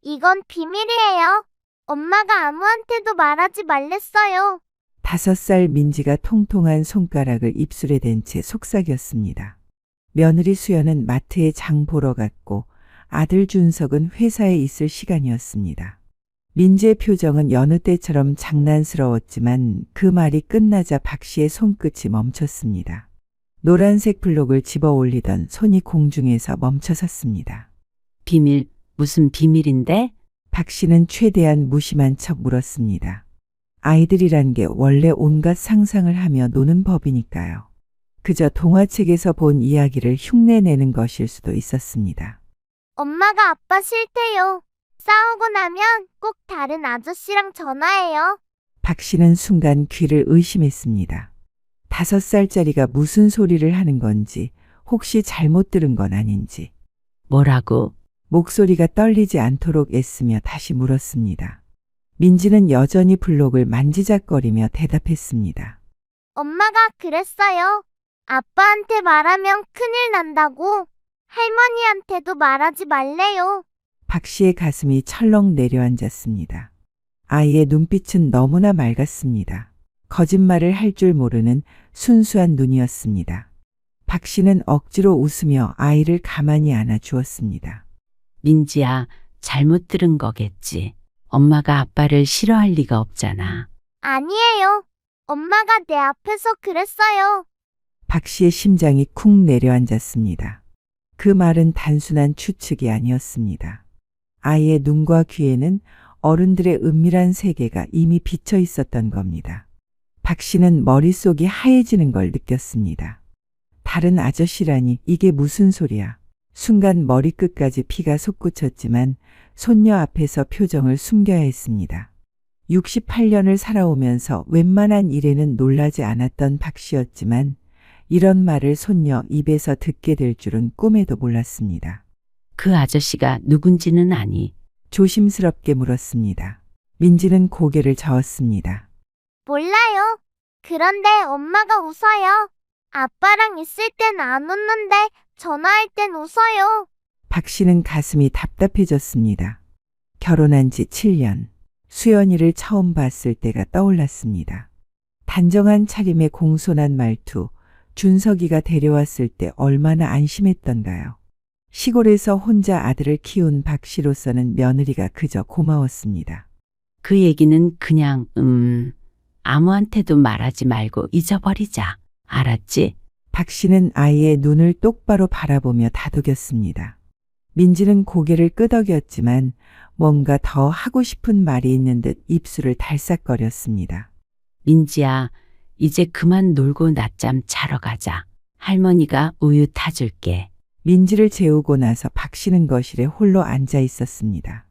이건 비밀이에요. 엄마가 아무한테도 말하지 말랬어요. 5살 민지가 통통한 손가락을 입술에 댄 채 속삭였습니다. 며느리 수연은 마트에 장 보러 갔고 아들 준석은 회사에 있을 시간이었습니다. 민지의 표정은 여느 때처럼 장난스러웠지만 그 말이 끝나자 박 씨의 손끝이 멈췄습니다. 노란색 블록을 집어 올리던 손이 공중에서 멈춰섰습니다. 비밀, 무슨 비밀인데? 박 씨는 최대한 무심한 척 물었습니다. 아이들이란 게 원래 온갖 상상을 하며 노는 법이니까요. 그저 동화책에서 본 이야기를 흉내내는 것일 수도 있었습니다. 엄마가 아빠 싫대요. 싸우고 나면 꼭 다른 아저씨랑 전화해요. 박 씨는 순간 귀를 의심했습니다. 5살짜리가 무슨 소리를 하는 건지, 혹시 잘못 들은 건 아닌지. 뭐라고? 목소리가 떨리지 않도록 애쓰며 다시 물었습니다. 민지는 여전히 블록을 만지작거리며 대답했습니다. 엄마가 그랬어요. 아빠한테 말하면 큰일 난다고. 할머니한테도 말하지 말래요. 박 씨의 가슴이 철렁 내려앉았습니다. 아이의 눈빛은 너무나 맑았습니다. 거짓말을 할 줄 모르는 순수한 눈이었습니다. 박 씨는 억지로 웃으며 아이를 가만히 안아 주었습니다. 민지야, 잘못 들은 거겠지. 엄마가 아빠를 싫어할 리가 없잖아. 아니에요. 엄마가 내 앞에서 그랬어요. 박 씨의 심장이 쿵 내려앉았습니다. 그 말은 단순한 추측이 아니었습니다. 아이의 눈과 귀에는 어른들의 은밀한 세계가 이미 비쳐 있었던 겁니다. 박 씨는 머릿속이 하얘지는 걸 느꼈습니다. 다른 아저씨라니 이게 무슨 소리야. 순간 머리끝까지 피가 솟구쳤지만 손녀 앞에서 표정을 숨겨야 했습니다. 68년을 살아오면서 웬만한 일에는 놀라지 않았던 박 씨였지만 이런 말을 손녀 입에서 듣게 될 줄은 꿈에도 몰랐습니다. 그 아저씨가 누군지는 아니. 조심스럽게 물었습니다. 민지는 고개를 저었습니다. 몰라요. 그런데 엄마가 웃어요. 아빠랑 있을 땐 안 웃는데 전화할 땐 웃어요. 박 씨는 가슴이 답답해졌습니다. 결혼한 지 7년. 수연이를 처음 봤을 때가 떠올랐습니다. 단정한 차림의 공손한 말투, 준석이가 데려왔을 때 얼마나 안심했던가요. 시골에서 혼자 아들을 키운 박 씨로서는 며느리가 그저 고마웠습니다. 그 얘기는 그냥 아무한테도 말하지 말고 잊어버리자. 알았지? 박 씨는 아이의 눈을 똑바로 바라보며 다독였습니다. 민지는 고개를 끄덕였지만 뭔가 더 하고 싶은 말이 있는 듯 입술을 달싹거렸습니다. 민지야, 이제 그만 놀고 낮잠 자러 가자. 할머니가 우유 타줄게. 민지를 재우고 나서 박 씨는 거실에 홀로 앉아 있었습니다.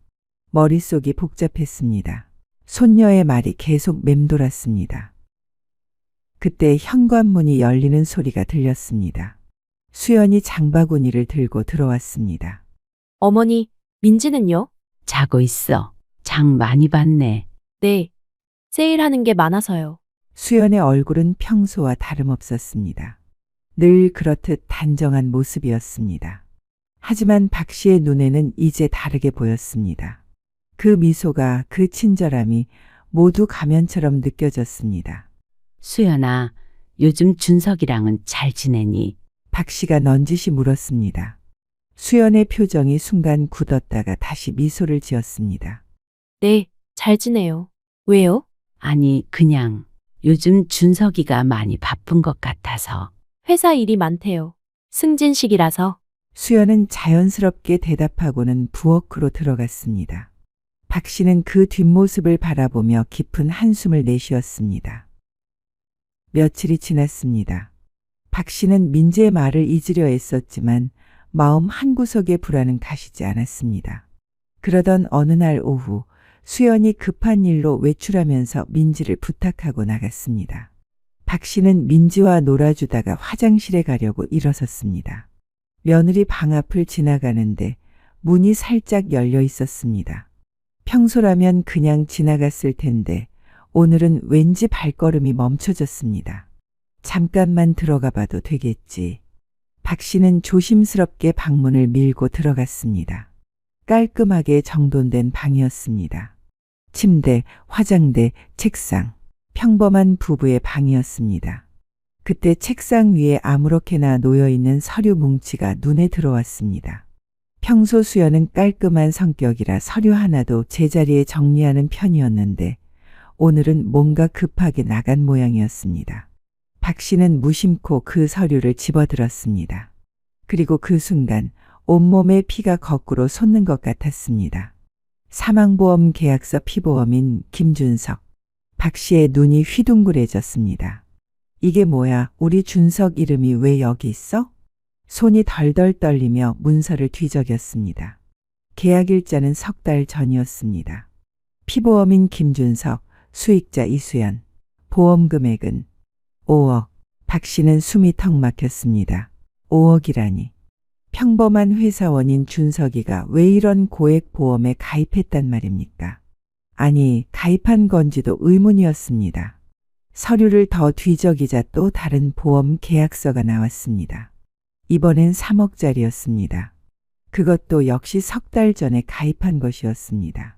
머릿속이 복잡했습니다. 손녀의 말이 계속 맴돌았습니다. 그때 현관문이 열리는 소리가 들렸습니다. 수연이 장바구니를 들고 들어왔습니다. 어머니, 민지는요? 자고 있어. 장 많이 봤네. 네. 세일하는 게 많아서요. 수연의 얼굴은 평소와 다름없었습니다. 늘 그렇듯 단정한 모습이었습니다. 하지만 박 씨의 눈에는 이제 다르게 보였습니다. 그 미소가, 그 친절함이 모두 가면처럼 느껴졌습니다. 수연아, 요즘 준석이랑은 잘 지내니? 박 씨가 넌지시 물었습니다. 수연의 표정이 순간 굳었다가 다시 미소를 지었습니다. 네, 잘 지내요. 왜요? 아니, 그냥 요즘 준석이가 많이 바쁜 것 같아서. 회사 일이 많대요. 승진식이라서. 수연은 자연스럽게 대답하고는 부엌으로 들어갔습니다. 박 씨는 그 뒷모습을 바라보며 깊은 한숨을 내쉬었습니다. 며칠이 지났습니다. 박 씨는 민지의 말을 잊으려 애썼지만 마음 한구석의 불안은 가시지 않았습니다. 그러던 어느 날 오후 수연이 급한 일로 외출하면서 민지를 부탁하고 나갔습니다. 박 씨는 민지와 놀아주다가 화장실에 가려고 일어섰습니다. 며느리 방 앞을 지나가는데 문이 살짝 열려 있었습니다. 평소라면 그냥 지나갔을 텐데 오늘은 왠지 발걸음이 멈춰졌습니다. 잠깐만 들어가 봐도 되겠지. 박 씨는 조심스럽게 방문을 밀고 들어갔습니다. 깔끔하게 정돈된 방이었습니다. 침대, 화장대, 책상. 평범한 부부의 방이었습니다. 그때 책상 위에 아무렇게나 놓여있는 서류 뭉치가 눈에 들어왔습니다. 평소 수연은 깔끔한 성격이라 서류 하나도 제자리에 정리하는 편이었는데 오늘은 뭔가 급하게 나간 모양이었습니다. 박 씨는 무심코 그 서류를 집어들었습니다. 그리고 그 순간 온몸에 피가 거꾸로 솟는 것 같았습니다. 사망보험 계약서 피보험인 김준석. 박 씨의 눈이 휘둥그레졌습니다. 이게 뭐야? 우리 준석 이름이 왜 여기 있어? 손이 덜덜 떨리며 문서를 뒤적였습니다. 계약일자는 3달 전이었습니다. 피보험인 김준석, 수익자 이수연. 보험 금액은 5억. 박 씨는 숨이 턱 막혔습니다. 5억이라니. 평범한 회사원인 준석이가 왜 이런 고액 보험에 가입했단 말입니까? 아니, 가입한 건지도 의문이었습니다. 서류를 더 뒤적이자 또 다른 보험 계약서가 나왔습니다. 이번엔 3억짜리였습니다. 그것도 역시 3달 전에 가입한 것이었습니다.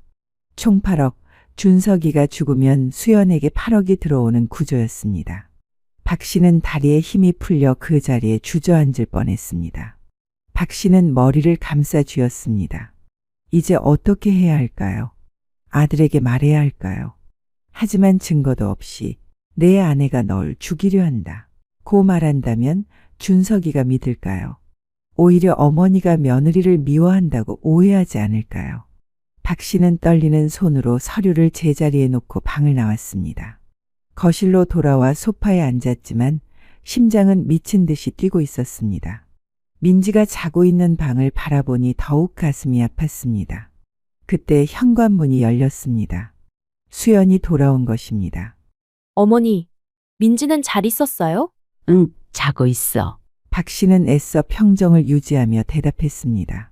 총 8억, 준석이가 죽으면 수연에게 8억이 들어오는 구조였습니다. 박 씨는 다리에 힘이 풀려 그 자리에 주저앉을 뻔했습니다. 박 씨는 머리를 감싸 쥐었습니다. 이제 어떻게 해야 할까요? 아들에게 말해야 할까요? 하지만 증거도 없이 내 아내가 널 죽이려 한다. 고 말한다면 준석이가 믿을까요? 오히려 어머니가 며느리를 미워한다고 오해하지 않을까요? 박 씨는 떨리는 손으로 서류를 제자리에 놓고 방을 나왔습니다. 거실로 돌아와 소파에 앉았지만 심장은 미친 듯이 뛰고 있었습니다. 민지가 자고 있는 방을 바라보니 더욱 가슴이 아팠습니다. 그때 현관문이 열렸습니다. 수연이 돌아온 것입니다. 어머니, 민지는 잘 있었어요? 응, 자고 있어. 박 씨는 애써 평정을 유지하며 대답했습니다.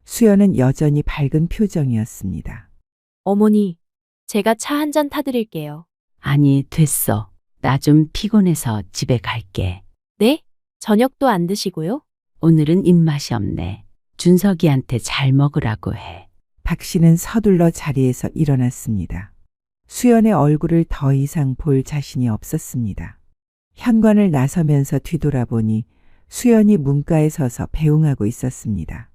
수연은 여전히 밝은 표정이었습니다. 어머니, 제가 차 한 잔 타드릴게요. 아니, 됐어. 나 좀 피곤해서 집에 갈게. 네? 저녁도 안 드시고요? 오늘은 입맛이 없네. 준석이한테 잘 먹으라고 해. 박 씨는 서둘러 자리에서 일어났습니다. 수연의 얼굴을 더 이상 볼 자신이 없었습니다. 현관을 나서면서 뒤돌아보니 수연이 문가에 서서 배웅하고 있었습니다.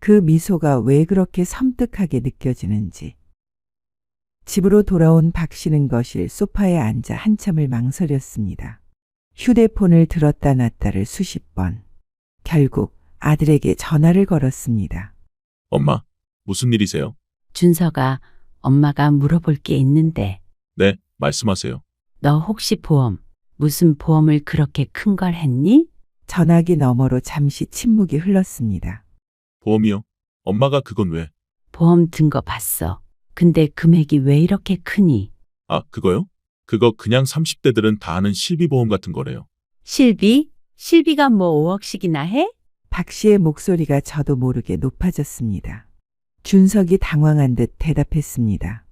그 미소가 왜 그렇게 섬뜩하게 느껴지는지. 집으로 돌아온 박 씨는 거실 소파에 앉아 한참을 망설였습니다. 휴대폰을 들었다 놨다를 수십 번. 결국 아들에게 전화를 걸었습니다. 엄마, 무슨 일이세요? 준석아, 엄마가 물어볼 게 있는데 네, 말씀하세요. 너 혹시 무슨 보험을 그렇게 큰 걸 했니? 전화기 너머로 잠시 침묵이 흘렀습니다. 보험이요? 엄마가 그건 왜? 보험 든 거 봤어. 근데 금액이 왜 이렇게 크니? 아, 그거요? 그거 그냥 30대들은 다 아는 실비보험 같은 거래요. 실비? 실비가 뭐 5억씩이나 해? 박 씨의 목소리가 저도 모르게 높아졌습니다. 준석이 당황한 듯 대답했습니다.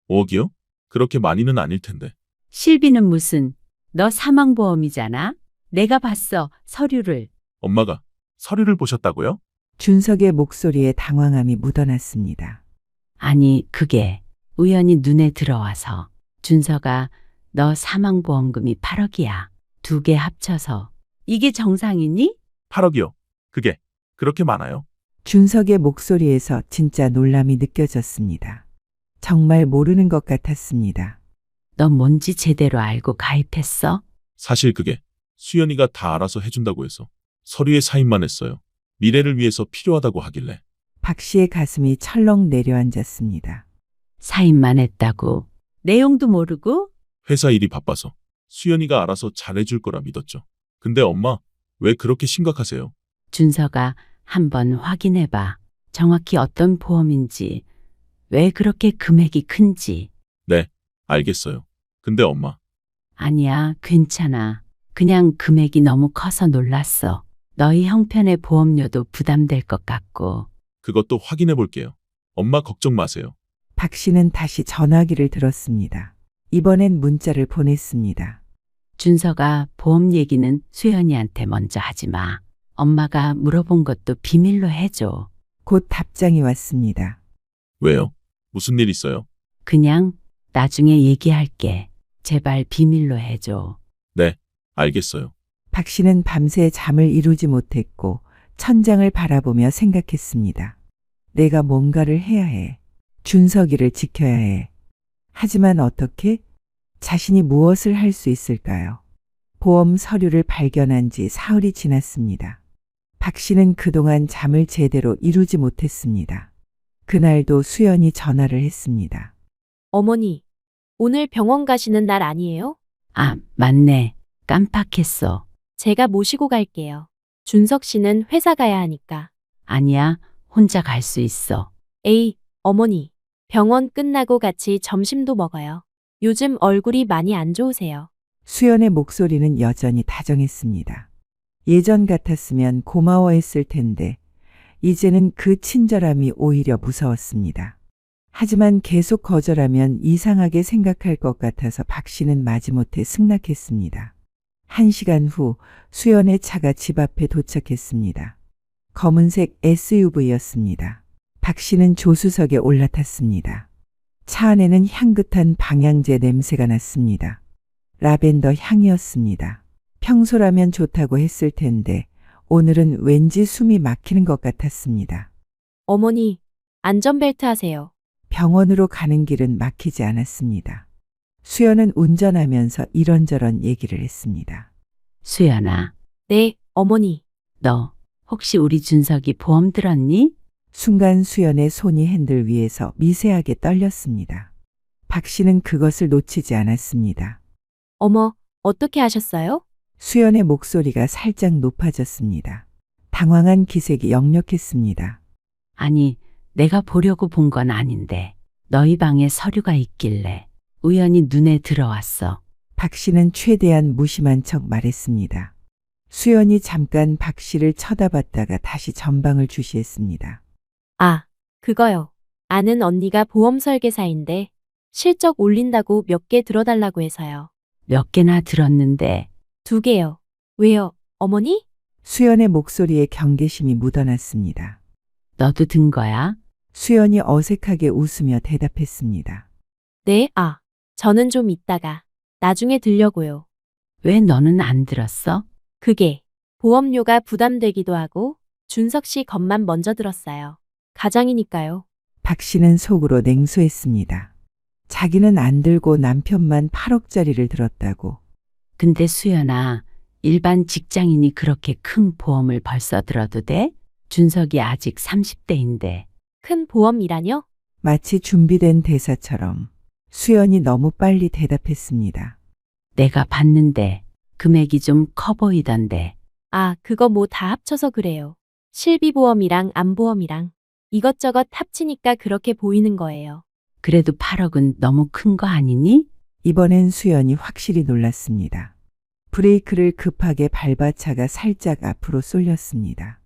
5억이요? 그렇게 많이는 아닐 텐데. 실비는 무슨, 너 사망보험이잖아? 내가 봤어, 서류를. 엄마가 서류를 보셨다고요? 준석의 목소리에 당황함이 묻어났습니다. 아니, 그게 우연히 눈에 들어와서. 준석아, 너 사망보험금이 8억이야. 2개 합쳐서. 이게 정상이니? 8억이요. 그게 그렇게 많아요? 준석의 목소리에서 진짜 놀람이 느껴졌습니다. 정말 모르는 것 같았습니다. 너 뭔지 제대로 알고 가입했어? 사실 그게 수연이가 다 알아서 해준다고 해서 서류에 사인만 했어요. 미래를 위해서 필요하다고 하길래. 박 씨의 가슴이 철렁 내려앉았습니다. 사인만 했다고. 내용도 모르고? 회사 일이 바빠서 수연이가 알아서 잘해줄 거라 믿었죠. 근데 엄마, 왜 그렇게 심각하세요? 준석아, 한번 확인해봐. 정확히 어떤 보험인지, 왜 그렇게 금액이 큰지. 네, 알겠어요. 근데 엄마, 아니야, 괜찮아. 그냥 금액이 너무 커서 놀랐어. 너희 형편의 보험료도 부담될 것 같고. 그것도 확인해 볼게요. 엄마 걱정 마세요. 박 씨는 다시 전화기를 들었습니다. 이번엔 문자를 보냈습니다. 준석아, 보험 얘기는 수연이한테 먼저 하지 마. 엄마가 물어본 것도 비밀로 해줘. 곧 답장이 왔습니다. 왜요? 무슨 일 있어요? 그냥 나중에 얘기할게. 제발 비밀로 해줘. 네, 알겠어요. 박 씨는 밤새 잠을 이루지 못했고 천장을 바라보며 생각했습니다. 내가 뭔가를 해야 해. 준석이를 지켜야 해. 하지만 어떻게? 자신이 무엇을 할 수 있을까요? 보험 서류를 발견한 지 사흘이 지났습니다. 박 씨는 그동안 잠을 제대로 이루지 못했습니다. 그날도 수연이 전화를 했습니다. 어머니, 오늘 병원 가시는 날 아니에요? 아, 맞네. 깜빡했어. 제가 모시고 갈게요. 준석 씨는 회사 가야 하니까. 아니야, 혼자 갈 수 있어. 에이, 어머니. 병원 끝나고 같이 점심도 먹어요. 요즘 얼굴이 많이 안 좋으세요. 수연의 목소리는 여전히 다정했습니다. 예전 같았으면 고마워했을 텐데 이제는 그 친절함이 오히려 무서웠습니다. 하지만 계속 거절하면 이상하게 생각할 것 같아서 박 씨는 마지못해 승낙했습니다. 1시간 후 수연의 차가 집 앞에 도착했습니다. 검은색 SUV였습니다. 박 씨는 조수석에 올라탔습니다. 차 안에는 향긋한 방향제 냄새가 났습니다. 라벤더 향이었습니다. 평소라면 좋다고 했을 텐데 오늘은 왠지 숨이 막히는 것 같았습니다. 어머니, 안전벨트 하세요. 병원으로 가는 길은 막히지 않았습니다. 수연은 운전하면서 이런저런 얘기를 했습니다. 수연아, 네, 어머니. 너 혹시 우리 준석이 보험 들었니? 순간 수연의 손이 핸들 위에서 미세하게 떨렸습니다. 박 씨는 그것을 놓치지 않았습니다. 어머, 어떻게 하셨어요? 수연의 목소리가 살짝 높아졌습니다. 당황한 기색이 역력했습니다. 아니, 내가 보려고 본 건 아닌데 너희 방에 서류가 있길래 우연히 눈에 들어왔어. 박 씨는 최대한 무심한 척 말했습니다. 수연이 잠깐 박 씨를 쳐다봤다가 다시 전방을 주시했습니다. 아, 그거요. 아는 언니가 보험 설계사인데 실적 올린다고 몇 개 들어달라고 해서요. 몇 개나 들었는데 2개요. 왜요, 어머니? 수연의 목소리에 경계심이 묻어났습니다. 너도 든 거야? 수연이 어색하게 웃으며 대답했습니다. 네, 아, 저는 좀 이따가 나중에 들려고요. 왜 너는 안 들었어? 그게 보험료가 부담되기도 하고 준석 씨 것만 먼저 들었어요. 가장이니까요. 박 씨는 속으로 냉소했습니다. 자기는 안 들고 남편만 8억짜리를 들었다고. 근데 수연아, 일반 직장인이 그렇게 큰 보험을 벌써 들어도 돼? 준석이 아직 30대인데. 큰 보험이라뇨? 마치 준비된 대사처럼 수연이 너무 빨리 대답했습니다. 내가 봤는데 금액이 좀 커 보이던데. 아, 그거 뭐 다 합쳐서 그래요. 실비보험이랑 암보험이랑 이것저것 합치니까 그렇게 보이는 거예요. 그래도 8억은 너무 큰 거 아니니? 이번엔 수연이 확실히 놀랐습니다. 브레이크를 급하게 밟아 차가 살짝 앞으로 쏠렸습니다.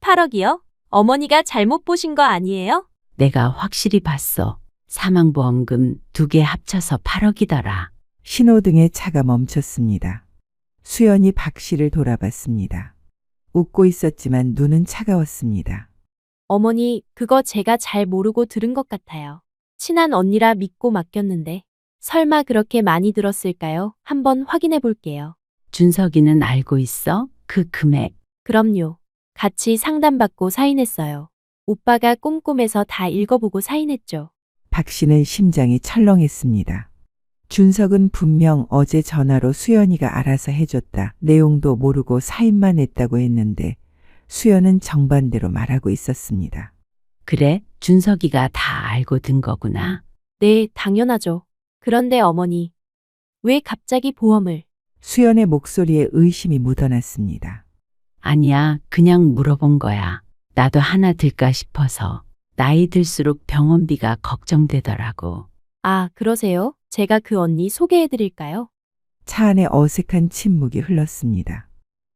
8억이요? 어머니가 잘못 보신 거 아니에요? 내가 확실히 봤어. 사망보험금 2개 합쳐서 8억이더라. 신호등에 차가 멈췄습니다. 수연이 박 씨를 돌아봤습니다. 웃고 있었지만 눈은 차가웠습니다. 어머니, 그거 제가 잘 모르고 들은 것 같아요. 친한 언니라 믿고 맡겼는데 설마 그렇게 많이 들었을까요? 한번 확인해 볼게요. 준석이는 알고 있어? 그 금액. 그럼요. 같이 상담받고 사인했어요. 오빠가 꼼꼼해서 다 읽어보고 사인했죠. 박 씨는 심장이 철렁했습니다. 준석은 분명 어제 전화로 수연이가 알아서 해줬다. 내용도 모르고 사인만 했다고 했는데 수연은 정반대로 말하고 있었습니다. 그래? 준석이가 다 알고 든 거구나. 네, 당연하죠. 그런데 어머니, 왜 갑자기 보험을? 수연의 목소리에 의심이 묻어났습니다. 아니야, 그냥 물어본 거야. 나도 하나 들까 싶어서. 나이 들수록 병원비가 걱정되더라고. 아, 그러세요? 제가 그 언니 소개해 드릴까요? 차 안에 어색한 침묵이 흘렀습니다.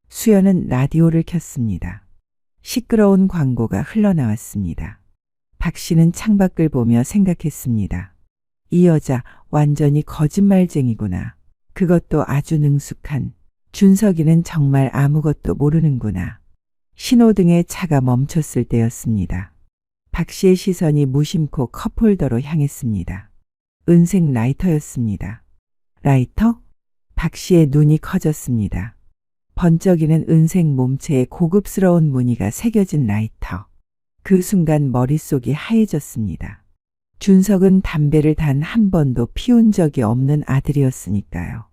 수연은 라디오를 켰습니다. 시끄러운 광고가 흘러나왔습니다. 박 씨는 창밖을 보며 생각했습니다. 이 여자 완전히 거짓말쟁이구나. 그것도 아주 능숙한. 준석이는 정말 아무것도 모르는구나. 신호등에 차가 멈췄을 때였습니다. 박 씨의 시선이 무심코 컵홀더로 향했습니다. 은색 라이터였습니다. 라이터? 박 씨의 눈이 커졌습니다. 번쩍이는 은색 몸체에 고급스러운 무늬가 새겨진 라이터. 그 순간 머릿속이 하얘졌습니다. 준석은 담배를 단 한 번도 피운 적이 없는 아들이었으니까요.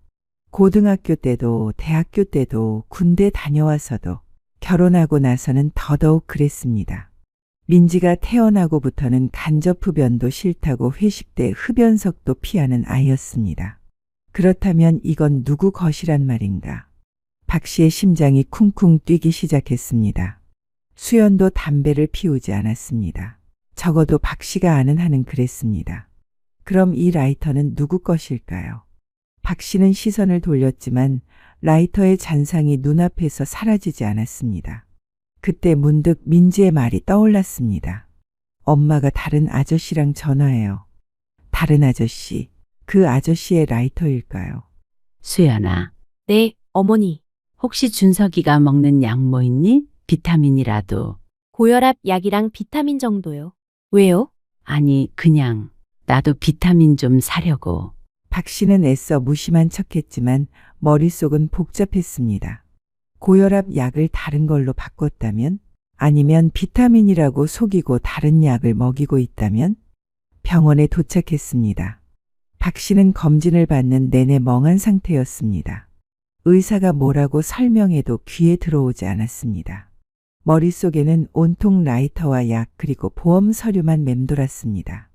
고등학교 때도 대학교 때도 군대 다녀와서도 결혼하고 나서는 더더욱 그랬습니다. 민지가 태어나고부터는 간접 흡연도 싫다고 회식 때 흡연석도 피하는 아이였습니다. 그렇다면 이건 누구 것이란 말인가? 박 씨의 심장이 쿵쿵 뛰기 시작했습니다. 수연도 담배를 피우지 않았습니다. 적어도 박 씨가 아는 한은 그랬습니다. 그럼 이 라이터는 누구 것일까요? 박 씨는 시선을 돌렸지만 라이터의 잔상이 눈앞에서 사라지지 않았습니다. 그때 문득 민지의 말이 떠올랐습니다. 엄마가 다른 아저씨랑 전화해요. 다른 아저씨, 그 아저씨의 라이터일까요? 수연아, 네, 어머니. 혹시 준석이가 먹는 약 뭐 있니? 비타민이라도. 고혈압 약이랑 비타민 정도요. 왜요? 아니, 그냥 나도 비타민 좀 사려고. 박 씨는 애써 무심한 척했지만 머릿속은 복잡했습니다. 고혈압 약을 다른 걸로 바꿨다면? 아니면 비타민이라고 속이고 다른 약을 먹이고 있다면? 병원에 도착했습니다. 박 씨는 검진을 받는 내내 멍한 상태였습니다. 의사가 뭐라고 설명해도 귀에 들어오지 않았습니다. 머릿속에는 온통 라이터와 약 그리고 보험 서류만 맴돌았습니다.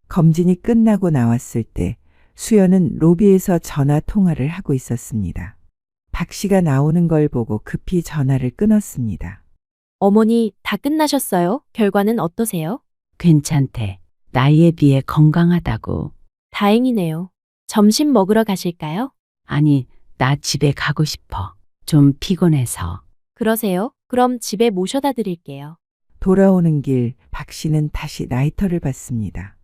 검진이 끝나고 나왔을 때 수연은 로비에서 전화 통화를 하고 있었습니다. 박 씨가 나오는 걸 보고 급히 전화를 끊었습니다. 어머니, 다 끝나셨어요? 결과는 어떠세요? 괜찮대. 나이에 비해 건강하다고. 다행이네요. 점심 먹으러 가실까요? 아니, 나 집에 가고 싶어. 좀 피곤해서. 그러세요? 그럼 집에 모셔다 드릴게요. 돌아오는 길 박 씨는 다시 라이터를 봤습니다.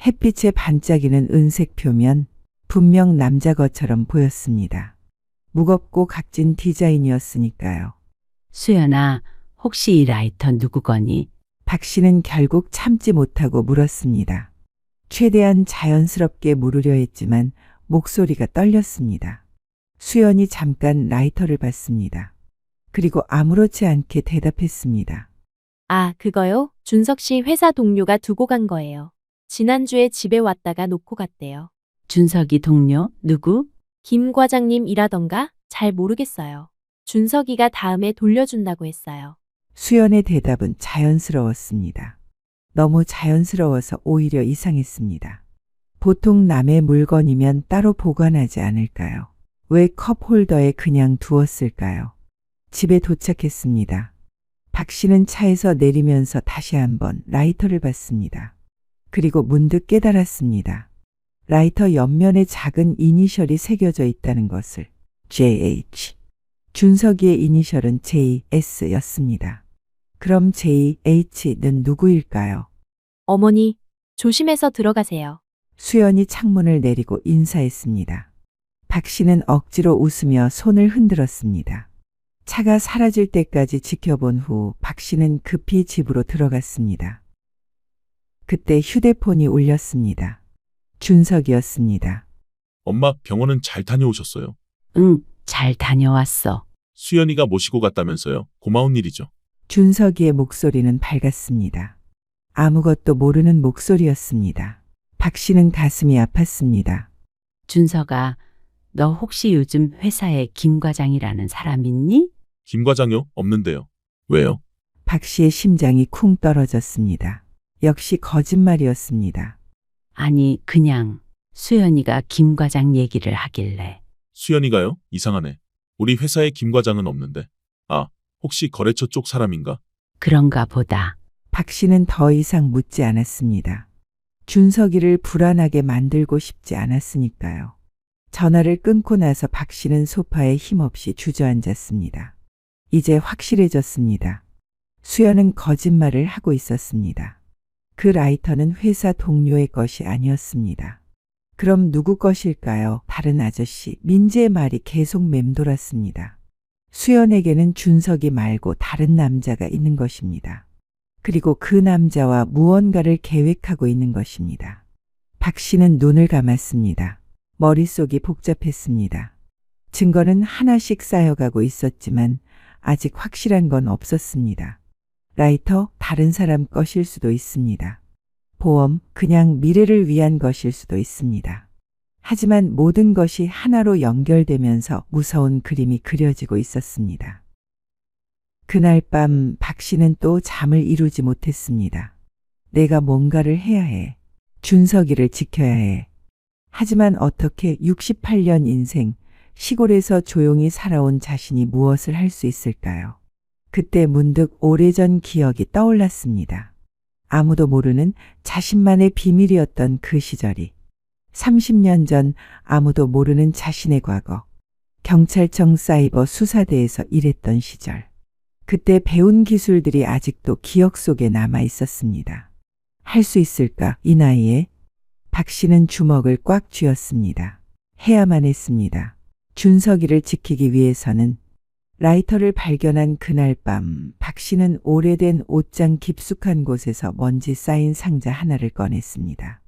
햇빛에 반짝이는 은색 표면, 분명 남자 것처럼 보였습니다. 무겁고 각진 디자인이었으니까요. 수연아, 혹시 이 라이터 누구 거니? 박 씨는 결국 참지 못하고 물었습니다. 최대한 자연스럽게 물으려 했지만 목소리가 떨렸습니다. 수연이 잠깐 라이터를 봤습니다. 그리고 아무렇지 않게 대답했습니다. 아, 그거요? 준석 씨 회사 동료가 두고 간 거예요. 지난주에 집에 왔다가 놓고 갔대요. 준석이 동료? 누구? 김 과장님 일하던가? 잘 모르겠어요. 준석이가 다음에 돌려준다고 했어요. 수연의 대답은 자연스러웠습니다. 너무 자연스러워서 오히려 이상했습니다. 보통 남의 물건이면 따로 보관하지 않을까요? 왜 컵홀더에 그냥 두었을까요? 집에 도착했습니다. 박 씨는 차에서 내리면서 다시 한번 라이터를 봤습니다. 그리고 문득 깨달았습니다. 라이터 옆면에 작은 이니셜이 새겨져 있다는 것을. JH. 준석이의 이니셜은 JS였습니다. 그럼 JH는 누구일까요? 어머니, 조심해서 들어가세요. 수연이 창문을 내리고 인사했습니다. 박 씨는 억지로 웃으며 손을 흔들었습니다. 차가 사라질 때까지 지켜본 후 박 씨는 급히 집으로 들어갔습니다. 그때 휴대폰이 울렸습니다. 준석이었습니다. 엄마 병원은 잘 다녀오셨어요? 응, 잘 다녀왔어. 수연이가 모시고 갔다면서요. 고마운 일이죠. 준석이의 목소리는 밝았습니다. 아무것도 모르는 목소리였습니다. 박 씨는 가슴이 아팠습니다. 준석아, 너 혹시 요즘 회사에 김 과장이라는 사람 있니? 김 과장요? 없는데요. 왜요? 박 씨의 심장이 쿵 떨어졌습니다. 역시 거짓말이었습니다. 아니, 그냥 수연이가 김 과장 얘기를 하길래. 수연이가요? 이상하네. 우리 회사에 김 과장은 없는데. 아, 혹시 거래처 쪽 사람인가? 그런가 보다. 박 씨는 더 이상 묻지 않았습니다. 준석이를 불안하게 만들고 싶지 않았으니까요. 전화를 끊고 나서 박 씨는 소파에 힘없이 주저앉았습니다. 이제 확실해졌습니다. 수연은 거짓말을 하고 있었습니다. 그 라이터는 회사 동료의 것이 아니었습니다. 그럼 누구 것일까요? 다른 아저씨, 민지의 말이 계속 맴돌았습니다. 수연에게는 준석이 말고 다른 남자가 있는 것입니다. 그리고 그 남자와 무언가를 계획하고 있는 것입니다. 박 씨는 눈을 감았습니다. 머릿속이 복잡했습니다. 증거는 하나씩 쌓여가고 있었지만 아직 확실한 건 없었습니다. 라이터, 다른 사람 것일 수도 있습니다. 보험, 그냥 미래를 위한 것일 수도 있습니다. 하지만 모든 것이 하나로 연결되면서 무서운 그림이 그려지고 있었습니다. 그날 밤 박 씨는 또 잠을 이루지 못했습니다. 내가 뭔가를 해야 해. 준석이를 지켜야 해. 하지만 어떻게 68년 인생, 시골에서 조용히 살아온 자신이 무엇을 할 수 있을까요? 그때 문득 오래전 기억이 떠올랐습니다. 아무도 모르는 자신만의 비밀이었던 그 시절이. 30년 전 아무도 모르는 자신의 과거. 경찰청 사이버 수사대에서 일했던 시절. 그때 배운 기술들이 아직도 기억 속에 남아 있었습니다. 할 수 있을까, 이 나이에? 박 씨는 주먹을 꽉 쥐었습니다. 해야만 했습니다. 준석이를 지키기 위해서는. 라이터를 발견한 그날 밤, 박 씨는 오래된 옷장 깊숙한 곳에서 먼지 쌓인 상자 하나를 꺼냈습니다.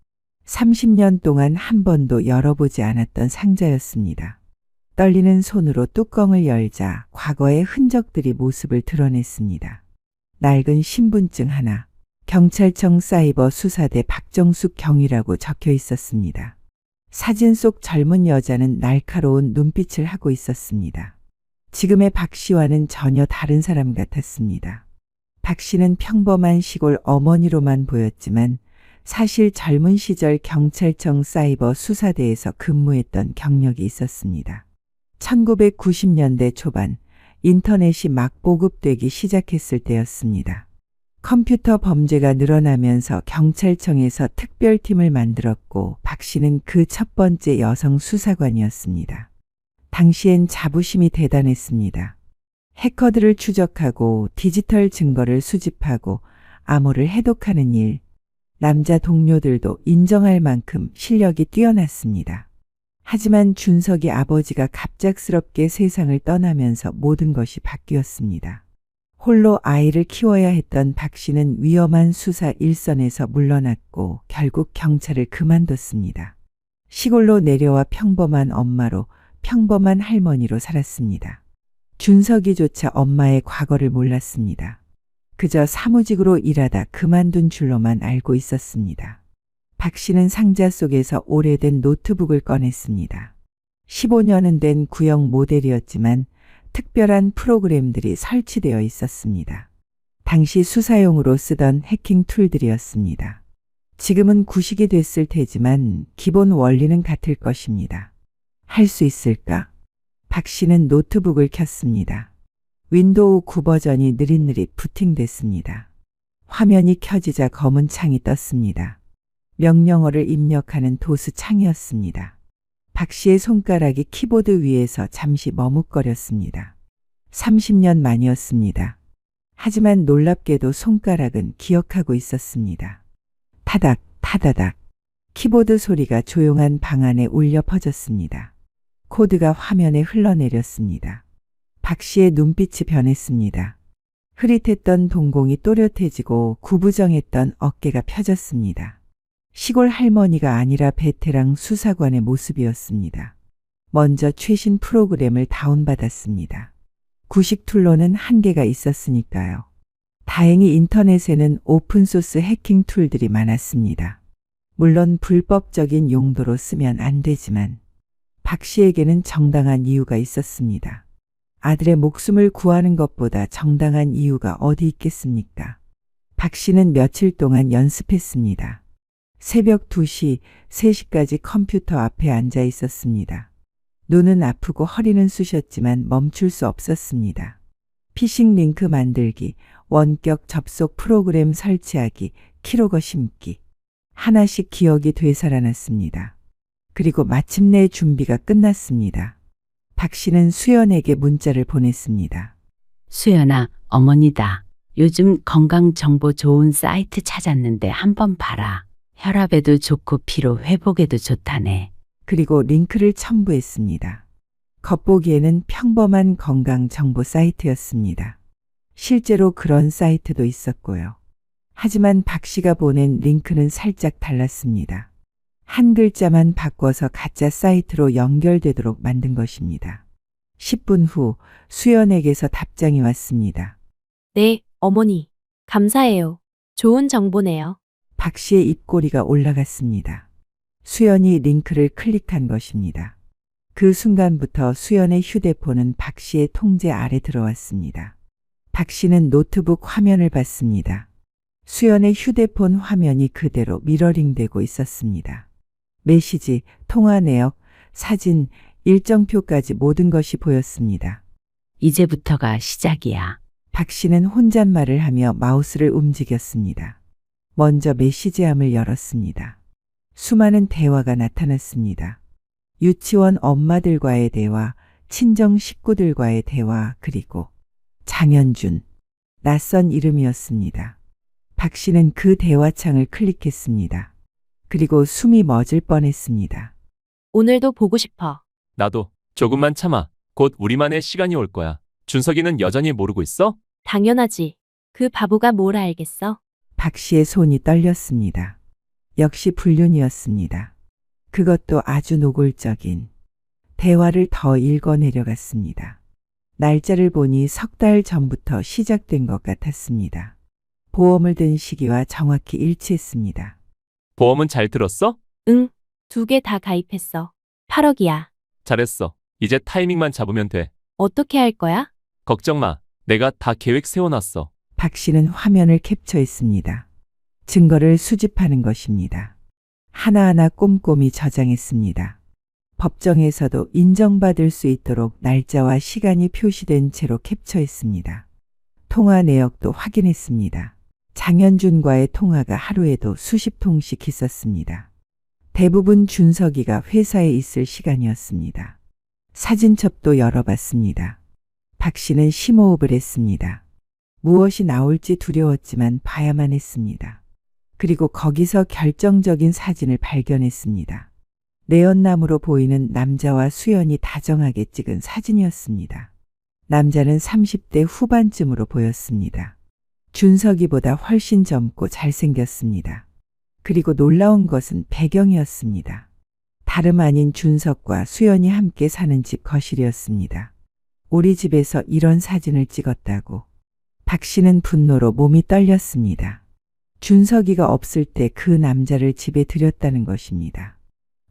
30년 동안 한 번도 열어보지 않았던 상자였습니다. 떨리는 손으로 뚜껑을 열자 과거의 흔적들이 모습을 드러냈습니다. 낡은 신분증 하나, 경찰청 사이버 수사대 박정숙 경위라고 적혀 있었습니다. 사진 속 젊은 여자는 날카로운 눈빛을 하고 있었습니다. 지금의 박 씨와는 전혀 다른 사람 같았습니다. 박 씨는 평범한 시골 어머니로만 보였지만 사실 젊은 시절 경찰청 사이버 수사대에서 근무했던 경력이 있었습니다. 1990년대 초반 인터넷이 막 보급되기 시작했을 때였습니다. 컴퓨터 범죄가 늘어나면서 경찰청에서 특별팀을 만들었고 박 씨는 그 첫 번째 여성 수사관이었습니다. 당시엔 자부심이 대단했습니다. 해커들을 추적하고 디지털 증거를 수집하고 암호를 해독하는 일, 남자 동료들도 인정할 만큼 실력이 뛰어났습니다. 하지만 준석이 아버지가 갑작스럽게 세상을 떠나면서 모든 것이 바뀌었습니다. 홀로 아이를 키워야 했던 박 씨는 위험한 수사 일선에서 물러났고 결국 경찰을 그만뒀습니다. 시골로 내려와 평범한 엄마로, 평범한 할머니로 살았습니다. 준석이조차 엄마의 과거를 몰랐습니다. 그저 사무직으로 일하다 그만둔 줄로만 알고 있었습니다. 박 씨는 상자 속에서 오래된 노트북을 꺼냈습니다. 15년은 된 구형 모델이었지만 특별한 프로그램들이 설치되어 있었습니다. 당시 수사용으로 쓰던 해킹 툴들이었습니다. 지금은 구식이 됐을 테지만 기본 원리는 같을 것입니다. 할 수 있을까? 박 씨는 노트북을 켰습니다. 윈도우 9 버전이 느릿느릿 부팅됐습니다. 화면이 켜지자 검은 창이 떴습니다. 명령어를 입력하는 도수 창이었습니다. 박 씨의 손가락이 키보드 위에서 잠시 머뭇거렸습니다. 30년 만이었습니다. 하지만 놀랍게도 손가락은 기억하고 있었습니다. 타닥, 타다닥. 키보드 소리가 조용한 방 안에 울려 퍼졌습니다. 코드가 화면에 흘러내렸습니다. 박 씨의 눈빛이 변했습니다. 흐릿했던 동공이 또렷해지고 구부정했던 어깨가 펴졌습니다. 시골 할머니가 아니라 베테랑 수사관의 모습이었습니다. 먼저 최신 프로그램을 다운받았습니다. 구식 툴로는 한계가 있었으니까요. 다행히 인터넷에는 오픈소스 해킹 툴들이 많았습니다. 물론 불법적인 용도로 쓰면 안 되지만 박 씨에게는 정당한 이유가 있었습니다. 아들의 목숨을 구하는 것보다 정당한 이유가 어디 있겠습니까? 박 씨는 며칠 동안 연습했습니다. 새벽 2시, 3시까지 컴퓨터 앞에 앉아 있었습니다. 눈은 아프고 허리는 쑤셨지만 멈출 수 없었습니다. 피싱 링크 만들기, 원격 접속 프로그램 설치하기, 키로거 심기. 하나씩 기억이 되살아났습니다. 그리고 마침내 준비가 끝났습니다. 박 씨는 수연에게 문자를 보냈습니다. 수연아, 어머니다. 요즘 건강 정보 좋은 사이트 찾았는데 한번 봐라. 혈압에도 좋고 피로 회복에도 좋다네. 그리고 링크를 첨부했습니다. 겉보기에는 평범한 건강 정보 사이트였습니다. 실제로 그런 사이트도 있었고요. 하지만 박 씨가 보낸 링크는 살짝 달랐습니다. 한 글자만 바꿔서 가짜 사이트로 연결되도록 만든 것입니다. 10분 후 수연에게서 답장이 왔습니다. 네, 어머니. 감사해요. 좋은 정보네요. 박 씨의 입꼬리가 올라갔습니다. 수연이 링크를 클릭한 것입니다. 그 순간부터 수연의 휴대폰은 박 씨의 통제 아래 들어왔습니다. 박 씨는 노트북 화면을 봤습니다. 수연의 휴대폰 화면이 그대로 미러링되고 있었습니다. 메시지, 통화 내역, 사진, 일정표까지 모든 것이 보였습니다. 이제부터가 시작이야. 박 씨는 혼잣말을 하며 마우스를 움직였습니다. 먼저 메시지함을 열었습니다. 수많은 대화가 나타났습니다. 유치원 엄마들과의 대화, 친정 식구들과의 대화, 그리고 장현준. 낯선 이름이었습니다. 박 씨는 그 대화창을 클릭했습니다. 그리고 숨이 멎을 뻔했습니다. 오늘도 보고 싶어. 나도 조금만 참아. 곧 우리만의 시간이 올 거야. 준석이는 여전히 모르고 있어? 당연하지. 그 바보가 뭘 알겠어? 박 씨의 손이 떨렸습니다. 역시 불륜이었습니다. 그것도 아주 노골적인. 대화를 더 읽어내려갔습니다. 날짜를 보니 석 달 전부터 시작된 것 같았습니다. 보험을 든 시기와 정확히 일치했습니다. 보험은 잘 들었어? 응. 2개 다 가입했어. 8억이야. 잘했어. 이제 타이밍만 잡으면 돼. 어떻게 할 거야? 걱정 마. 내가 다 계획 세워놨어. 박 씨는 화면을 캡처했습니다. 증거를 수집하는 것입니다. 하나하나 꼼꼼히 저장했습니다. 법정에서도 인정받을 수 있도록 날짜와 시간이 표시된 채로 캡처했습니다. 통화 내역도 확인했습니다. 장현준과의 통화가 하루에도 수십 통씩 있었습니다. 대부분 준석이가 회사에 있을 시간이었습니다. 사진첩도 열어봤습니다. 박 씨는 심호흡을 했습니다. 무엇이 나올지 두려웠지만 봐야만 했습니다. 그리고 거기서 결정적인 사진을 발견했습니다. 내연남으로 보이는 남자와 수연이 다정하게 찍은 사진이었습니다. 남자는 30대 후반쯤으로 보였습니다. 준석이보다 훨씬 젊고 잘생겼습니다. 그리고 놀라운 것은 배경이었습니다. 다름 아닌 준석과 수연이 함께 사는 집 거실이었습니다. 우리 집에서 이런 사진을 찍었다고. 박 씨는 분노로 몸이 떨렸습니다. 준석이가 없을 때 그 남자를 집에 들였다는 것입니다.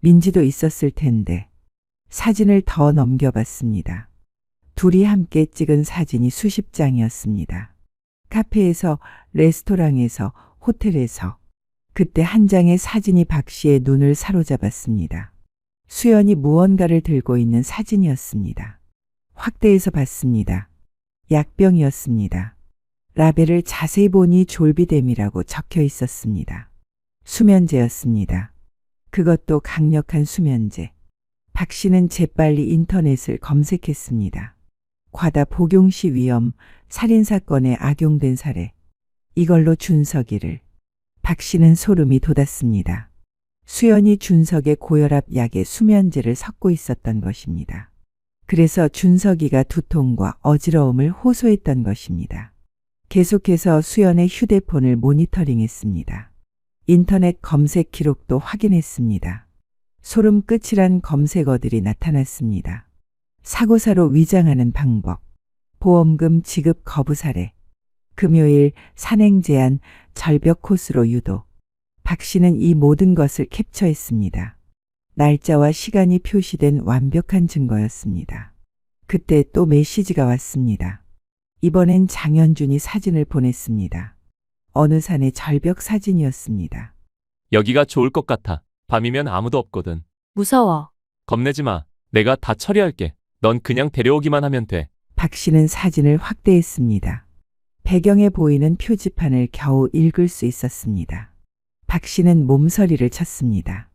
민지도 있었을 텐데. 사진을 더 넘겨봤습니다. 둘이 함께 찍은 사진이 수십 장이었습니다. 카페에서, 레스토랑에서, 호텔에서. 그때 한 장의 사진이 박 씨의 눈을 사로잡았습니다. 수연이 무언가를 들고 있는 사진이었습니다. 확대해서 봤습니다. 약병이었습니다. 라벨을 자세히 보니 졸비뎀이라고 적혀 있었습니다. 수면제였습니다. 그것도 강력한 수면제. 박 씨는 재빨리 인터넷을 검색했습니다. 과다 복용 시 위험, 살인사건에 악용된 사례. 이걸로 준석이를. 박 씨는 소름이 돋았습니다. 수연이 준석의 고혈압 약에 수면제를 섞고 있었던 것입니다. 그래서 준석이가 두통과 어지러움을 호소했던 것입니다. 계속해서 수연의 휴대폰을 모니터링했습니다. 인터넷 검색 기록도 확인했습니다. 소름 끝이란 검색어들이 나타났습니다. 사고사로 위장하는 방법, 보험금 지급 거부 사례, 금요일 산행 제한, 절벽 코스로 유도. 박 씨는 이 모든 것을 캡처했습니다. 날짜와 시간이 표시된 완벽한 증거였습니다. 그때 또 메시지가 왔습니다. 이번엔 장현준이 사진을 보냈습니다. 어느 산의 절벽 사진이었습니다. 여기가 좋을 것 같아. 밤이면 아무도 없거든. 무서워. 겁내지 마. 내가 다 처리할게. 넌 그냥 데려오기만 하면 돼. 박 씨는 사진을 확대했습니다. 배경에 보이는 표지판을 겨우 읽을 수 있었습니다. 박 씨는 몸서리를 쳤습니다.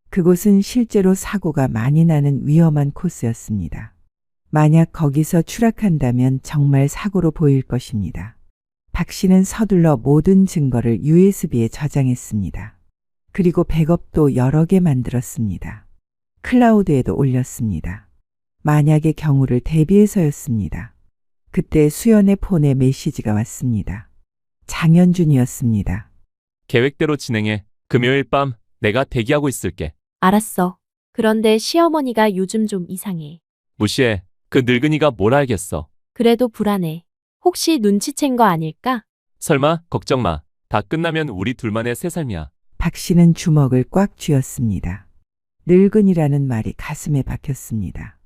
그곳은 실제로 사고가 많이 나는 위험한 코스였습니다. 만약 거기서 추락한다면 정말 사고로 보일 것입니다. 박 씨는 서둘러 모든 증거를 USB에 저장했습니다. 그리고 백업도 여러 개 만들었습니다. 클라우드에도 올렸습니다. 만약의 경우를 대비해서였습니다. 그때 수연의 폰에 메시지가 왔습니다. 장현준이었습니다. 계획대로 진행해. 금요일 밤 내가 대기하고 있을게. 알았어. 그런데 시어머니가 요즘 좀 이상해. 무시해. 그 늙은이가 뭘 알겠어. 그래도 불안해. 혹시 눈치챈 거 아닐까? 설마 걱정 마. 다 끝나면 우리 둘만의 새 삶이야. 박 씨는 주먹을 꽉 쥐었습니다. 늙은이라는 말이 가슴에 박혔습니다.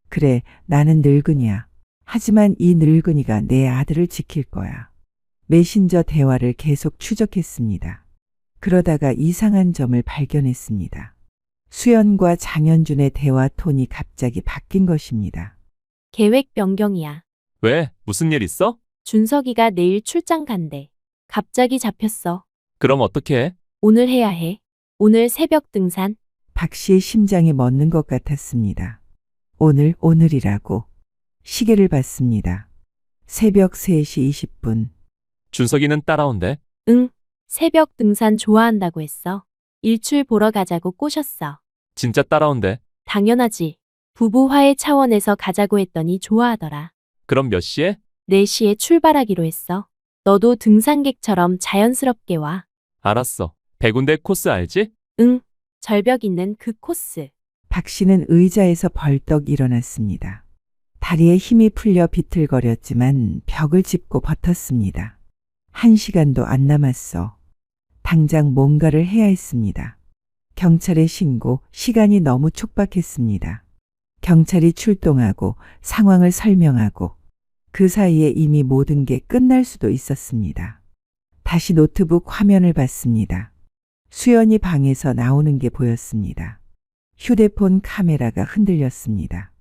그래, 나는 늙은이야. 하지만 이 늙은이가 내 아들을 지킬 거야. 메신저 대화를 계속 추적했습니다. 그러다가 이상한 점을 발견했습니다. 수연과 장현준의 대화 톤이 갑자기 바뀐 것입니다. 계획 변경이야. 왜? 무슨 일 있어? 준석이가 내일 출장 간대. 갑자기 잡혔어. 그럼 어떻게 해? 오늘 해야 해. 오늘 새벽 등산. 박 씨의 심장이 멎는 것 같았습니다. 오늘이라고. 시계를 봤습니다. 새벽 3시 20분. 준석이는 따라온대. 응. 새벽 등산 좋아한다고 했어. 일출 보러 가자고 꼬셨어. 진짜 따라온대. 당연하지. 부부 화해 차원에서 가자고 했더니 좋아하더라. 그럼 몇 시에? 4시에 출발하기로 했어. 너도 등산객처럼 자연스럽게 와. 알았어. 100군데 코스 알지? 응. 절벽 있는 그 코스. 박 씨는 의자에서 벌떡 일어났습니다. 다리에 힘이 풀려 비틀거렸지만 벽을 짚고 버텼습니다. 1시간도 안 남았어. 당장 뭔가를 해야 했습니다. 경찰에 신고, 시간이 너무 촉박했습니다. 경찰이 출동하고 상황을 설명하고 그 사이에 이미 모든 게 끝날 수도 있었습니다. 다시 노트북 화면을 봤습니다. 수연이 방에서 나오는 게 보였습니다. 휴대폰 카메라가 흔들렸습니다.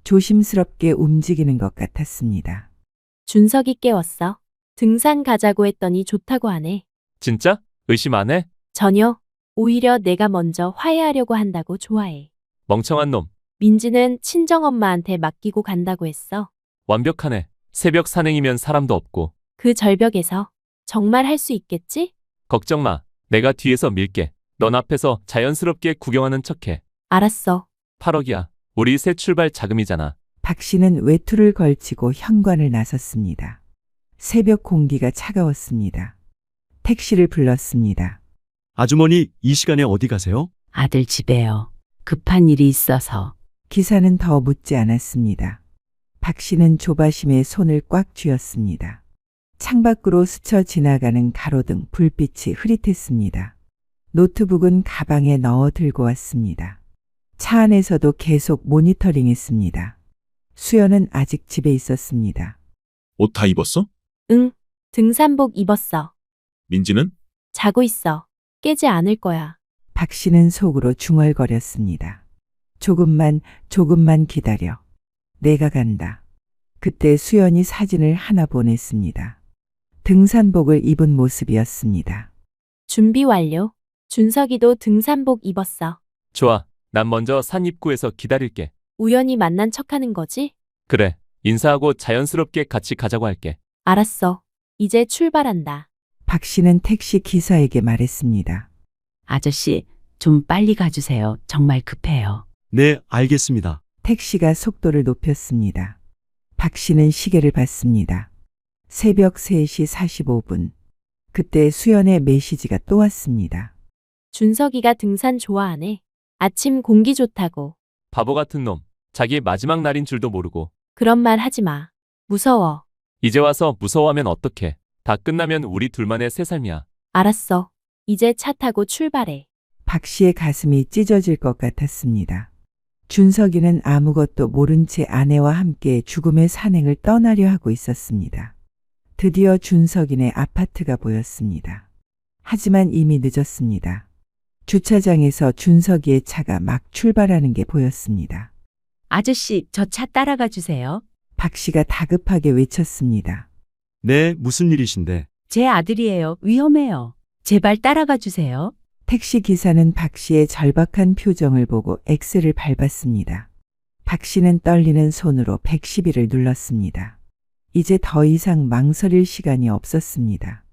조심스럽게 움직이는 것 같았습니다. 준석이 깨웠어. 등산 가자고 했더니 좋다고 하네. 진짜? 의심 안 해? 전혀. 오히려 내가 먼저 화해하려고 한다고 좋아해. 멍청한 놈. 민지는 친정엄마한테 맡기고 간다고 했어. 완벽하네. 새벽 산행이면 사람도 없고. 그 절벽에서 정말 할 수 있겠지? 걱정 마. 내가 뒤에서 밀게. 넌 앞에서 자연스럽게 구경하는 척해. 알았어. 8억이야. 우리 새 출발 자금이잖아. 박 씨는 외투를 걸치고 현관을 나섰습니다. 새벽 공기가 차가웠습니다. 택시를 불렀습니다. 아주머니, 이 시간에 어디 가세요? 아들 집에요. 급한 일이 있어서. 기사는 더 묻지 않았습니다. 박 씨는 조바심에 손을 꽉 쥐었습니다. 창밖으로 스쳐 지나가는 가로등 불빛이 흐릿했습니다. 노트북은 가방에 넣어 들고 왔습니다. 차 안에서도 계속 모니터링했습니다. 수연은 아직 집에 있었습니다. 옷 다 입었어? 응. 등산복 입었어. 민지는? 자고 있어. 깨지 않을 거야. 박 씨는 속으로 중얼거렸습니다. 조금만 기다려. 내가 간다. 그때 수연이 사진을 하나 보냈습니다. 등산복을 입은 모습이었습니다. 준비 완료. 준석이도 등산복 입었어. 좋아. 난 먼저 산 입구에서 기다릴게. 우연히 만난 척하는 거지? 그래. 인사하고 자연스럽게 같이 가자고 할게. 알았어. 이제 출발한다. 박 씨는 택시 기사에게 말했습니다. 아저씨, 좀 빨리 가주세요. 정말 급해요. 네, 알겠습니다. 택시가 속도를 높였습니다. 박 씨는 시계를 봤습니다. 새벽 3시 45분. 그때 수연의 메시지가 또 왔습니다. 준석이가 등산 좋아하네. 아침 공기 좋다고. 바보 같은 놈. 자기 마지막 날인 줄도 모르고. 그런 말 하지 마. 무서워. 이제 와서 무서워하면 어떡해. 다 끝나면 우리 둘만의 새 삶이야. 알았어. 이제 차 타고 출발해. 박 씨의 가슴이 찢어질 것 같았습니다. 준석이는 아무것도 모른 채 아내와 함께 죽음의 산행을 떠나려 하고 있었습니다. 드디어 준석이네 아파트가 보였습니다. 하지만 이미 늦었습니다. 주차장에서 준석이의 차가 막 출발하는 게 보였습니다. 아저씨, 저 차 따라가 주세요. 박 씨가 다급하게 외쳤습니다. 네, 무슨 일이신데? 제 아들이에요. 위험해요. 제발 따라가 주세요. 택시 기사는 박 씨의 절박한 표정을 보고 엑셀을 밟았습니다. 박 씨는 떨리는 손으로 112를 눌렀습니다. 이제 더 이상 망설일 시간이 없었습니다.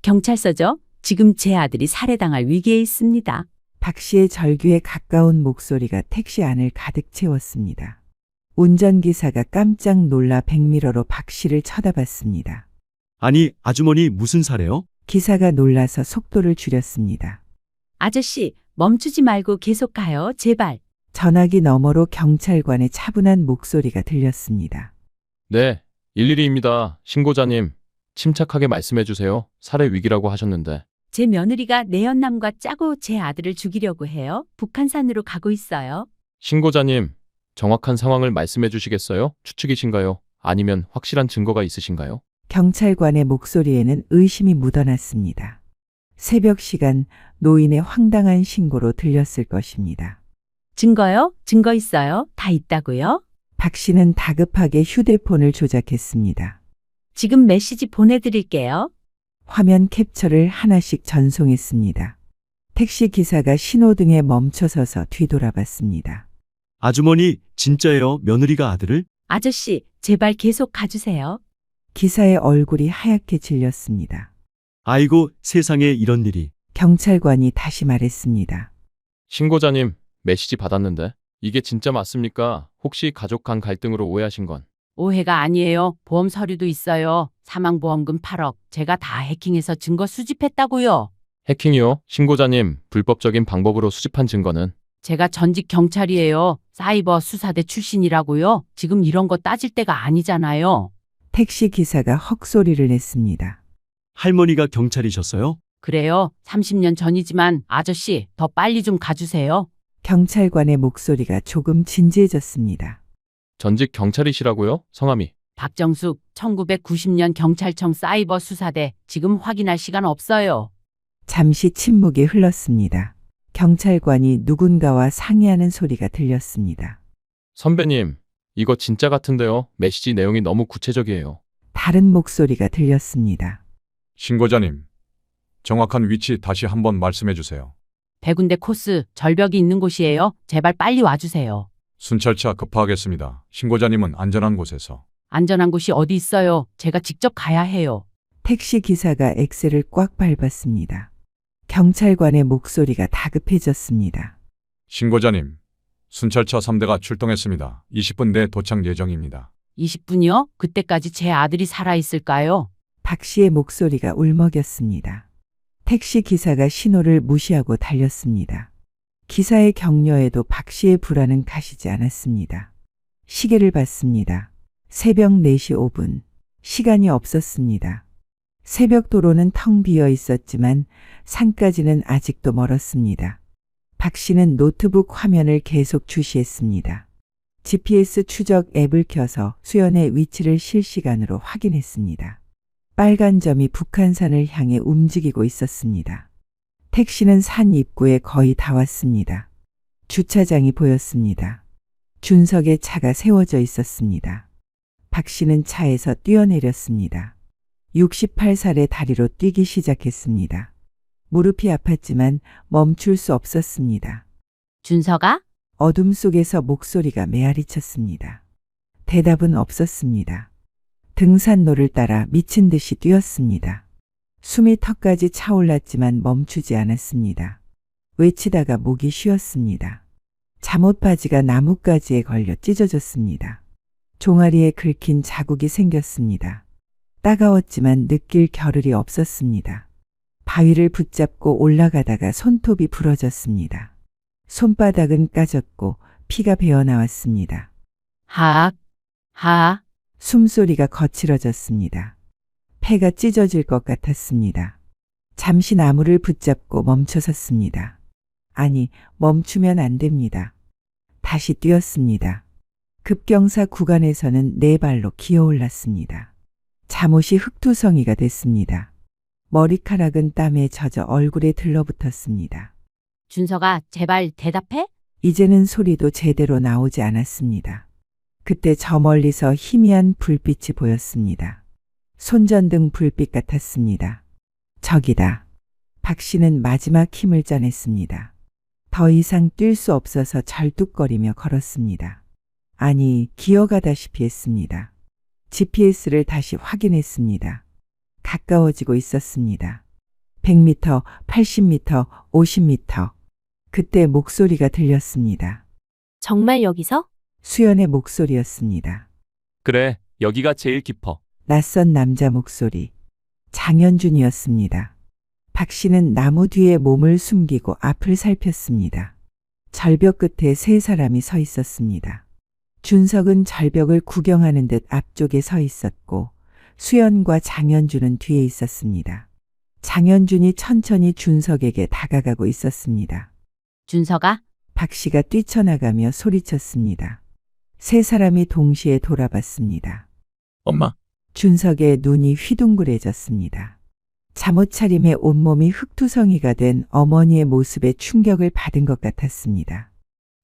경찰서죠? 지금 제 아들이 살해당할 위기에 있습니다. 박 씨의 절규에 가까운 목소리가 택시 안을 가득 채웠습니다. 운전기사가 깜짝 놀라 백미러로 박 씨를 쳐다봤습니다. 아니, 아주머니 무슨 사래요? 기사가 놀라서 속도를 줄였습니다. 아저씨, 멈추지 말고 계속 가요, 제발. 전화기 너머로 경찰관의 차분한 목소리가 들렸습니다. 네, 112입니다. 신고자님, 침착하게 말씀해 주세요. 살해 위기라고 하셨는데. 제 며느리가 내연남과 짜고 제 아들을 죽이려고 해요. 북한산으로 가고 있어요. 신고자님, 정확한 상황을 말씀해 주시겠어요? 추측이신가요? 아니면 확실한 증거가 있으신가요? 경찰관의 목소리에는 의심이 묻어났습니다. 새벽 시간 노인의 황당한 신고로 들렸을 것입니다. 증거요? 증거 있어요? 다 있다고요? 박 씨는 다급하게 휴대폰을 조작했습니다. 지금 메시지 보내드릴게요. 화면 캡처를 하나씩 전송했습니다. 택시 기사가 신호등에 멈춰서서 뒤돌아봤습니다. 아주머니, 진짜예요? 며느리가 아들을? 아저씨, 제발 계속 가주세요. 기사의 얼굴이 하얗게 질렸습니다. 아이고, 세상에 이런 일이. 경찰관이 다시 말했습니다. 신고자님, 메시지 받았는데. 이게 진짜 맞습니까? 혹시 가족 간 갈등으로 오해하신 건? 오해가 아니에요. 보험 서류도 있어요. 사망보험금 8억. 제가 다 해킹해서 증거 수집했다고요. 해킹이요? 신고자님, 불법적인 방법으로 수집한 증거는? 제가 전직 경찰이에요. 사이버 수사대 출신이라고요. 지금 이런 거 따질 때가 아니잖아요. 택시 기사가 헉소리를 냈습니다. 할머니가 경찰이셨어요? 그래요. 30년 전이지만 아저씨, 더 빨리 좀 가주세요. 경찰관의 목소리가 조금 진지해졌습니다. 전직 경찰이시라고요? 성함이? 박정숙, 1990년 경찰청 사이버 수사대. 지금 확인할 시간 없어요. 잠시 침묵이 흘렀습니다. 경찰관이 누군가와 상의하는 소리가 들렸습니다. 선배님, 이거 진짜 같은데요. 메시지 내용이 너무 구체적이에요. 다른 목소리가 들렸습니다. 신고자님, 정확한 위치 다시 한번 말씀해 주세요. 100군데 코스, 절벽이 있는 곳이에요. 제발 빨리 와주세요. 순찰차 급파하겠습니다. 신고자님은 안전한 곳에서. 안전한 곳이 어디 있어요? 제가 직접 가야 해요. 택시 기사가 엑셀을 꽉 밟았습니다. 경찰관의 목소리가 다급해졌습니다. 신고자님, 순찰차 3대가 출동했습니다. 20분 내 도착 예정입니다. 20분이요? 그때까지 제 아들이 살아있을까요? 박 씨의 목소리가 울먹였습니다. 택시 기사가 신호를 무시하고 달렸습니다. 기사의 격려에도 박 씨의 불안은 가시지 않았습니다. 시계를 봤습니다. 새벽 4시 5분. 시간이 없었습니다. 새벽 도로는 텅 비어 있었지만 산까지는 아직도 멀었습니다. 박 씨는 노트북 화면을 계속 주시했습니다. GPS 추적 앱을 켜서 수연의 위치를 실시간으로 확인했습니다. 빨간 점이 북한산을 향해 움직이고 있었습니다. 택시는 산 입구에 거의 다 왔습니다. 주차장이 보였습니다. 준석의 차가 세워져 있었습니다. 박 씨는 차에서 뛰어내렸습니다. 68살의 다리로 뛰기 시작했습니다. 무릎이 아팠지만 멈출 수 없었습니다. 준서가? 어둠 속에서 목소리가 메아리쳤습니다. 대답은 없었습니다. 등산로를 따라 미친 듯이 뛰었습니다. 숨이 턱까지 차올랐지만 멈추지 않았습니다. 외치다가 목이 쉬었습니다. 잠옷 바지가 나뭇가지에 걸려 찢어졌습니다. 종아리에 긁힌 자국이 생겼습니다. 따가웠지만 느낄 겨를이 없었습니다. 바위를 붙잡고 올라가다가 손톱이 부러졌습니다. 손바닥은 까졌고 피가 배어나왔습니다. 하악, 하악. 숨소리가 거칠어졌습니다. 폐가 찢어질 것 같았습니다. 잠시 나무를 붙잡고 멈춰섰습니다. 아니, 멈추면 안 됩니다. 다시 뛰었습니다. 급경사 구간에서는 네 발로 기어올랐습니다. 잠옷이 흙투성이가 됐습니다. 머리카락은 땀에 젖어 얼굴에 들러붙었습니다. 준서가 제발 대답해? 이제는 소리도 제대로 나오지 않았습니다. 그때 저 멀리서 희미한 불빛이 보였습니다. 손전등 불빛 같았습니다. 저기다. 박 씨는 마지막 힘을 짜냈습니다. 더 이상 뛸 수 없어서 절뚝거리며 걸었습니다. 아니, 기어가다시피 했습니다. GPS를 다시 확인했습니다. 가까워지고 있었습니다. 100m, 80m, 50m. 그때 목소리가 들렸습니다. 정말 여기서? 수연의 목소리였습니다. 그래, 여기가 제일 깊어. 낯선 남자 목소리. 장현준이었습니다. 박 씨는 나무 뒤에 몸을 숨기고 앞을 살폈습니다. 절벽 끝에 세 사람이 서 있었습니다. 준석은 절벽을 구경하는 듯 앞쪽에 서 있었고 수연과 장현준은 뒤에 있었습니다. 장현준이 천천히 준석에게 다가가고 있었습니다. 준석아, 박 씨가 뛰쳐나가며 소리쳤습니다. 세 사람이 동시에 돌아봤습니다. 엄마, 준석의 눈이 휘둥그레졌습니다. 잠옷 차림에 온몸이 흙투성이가 된 어머니의 모습에 충격을 받은 것 같았습니다.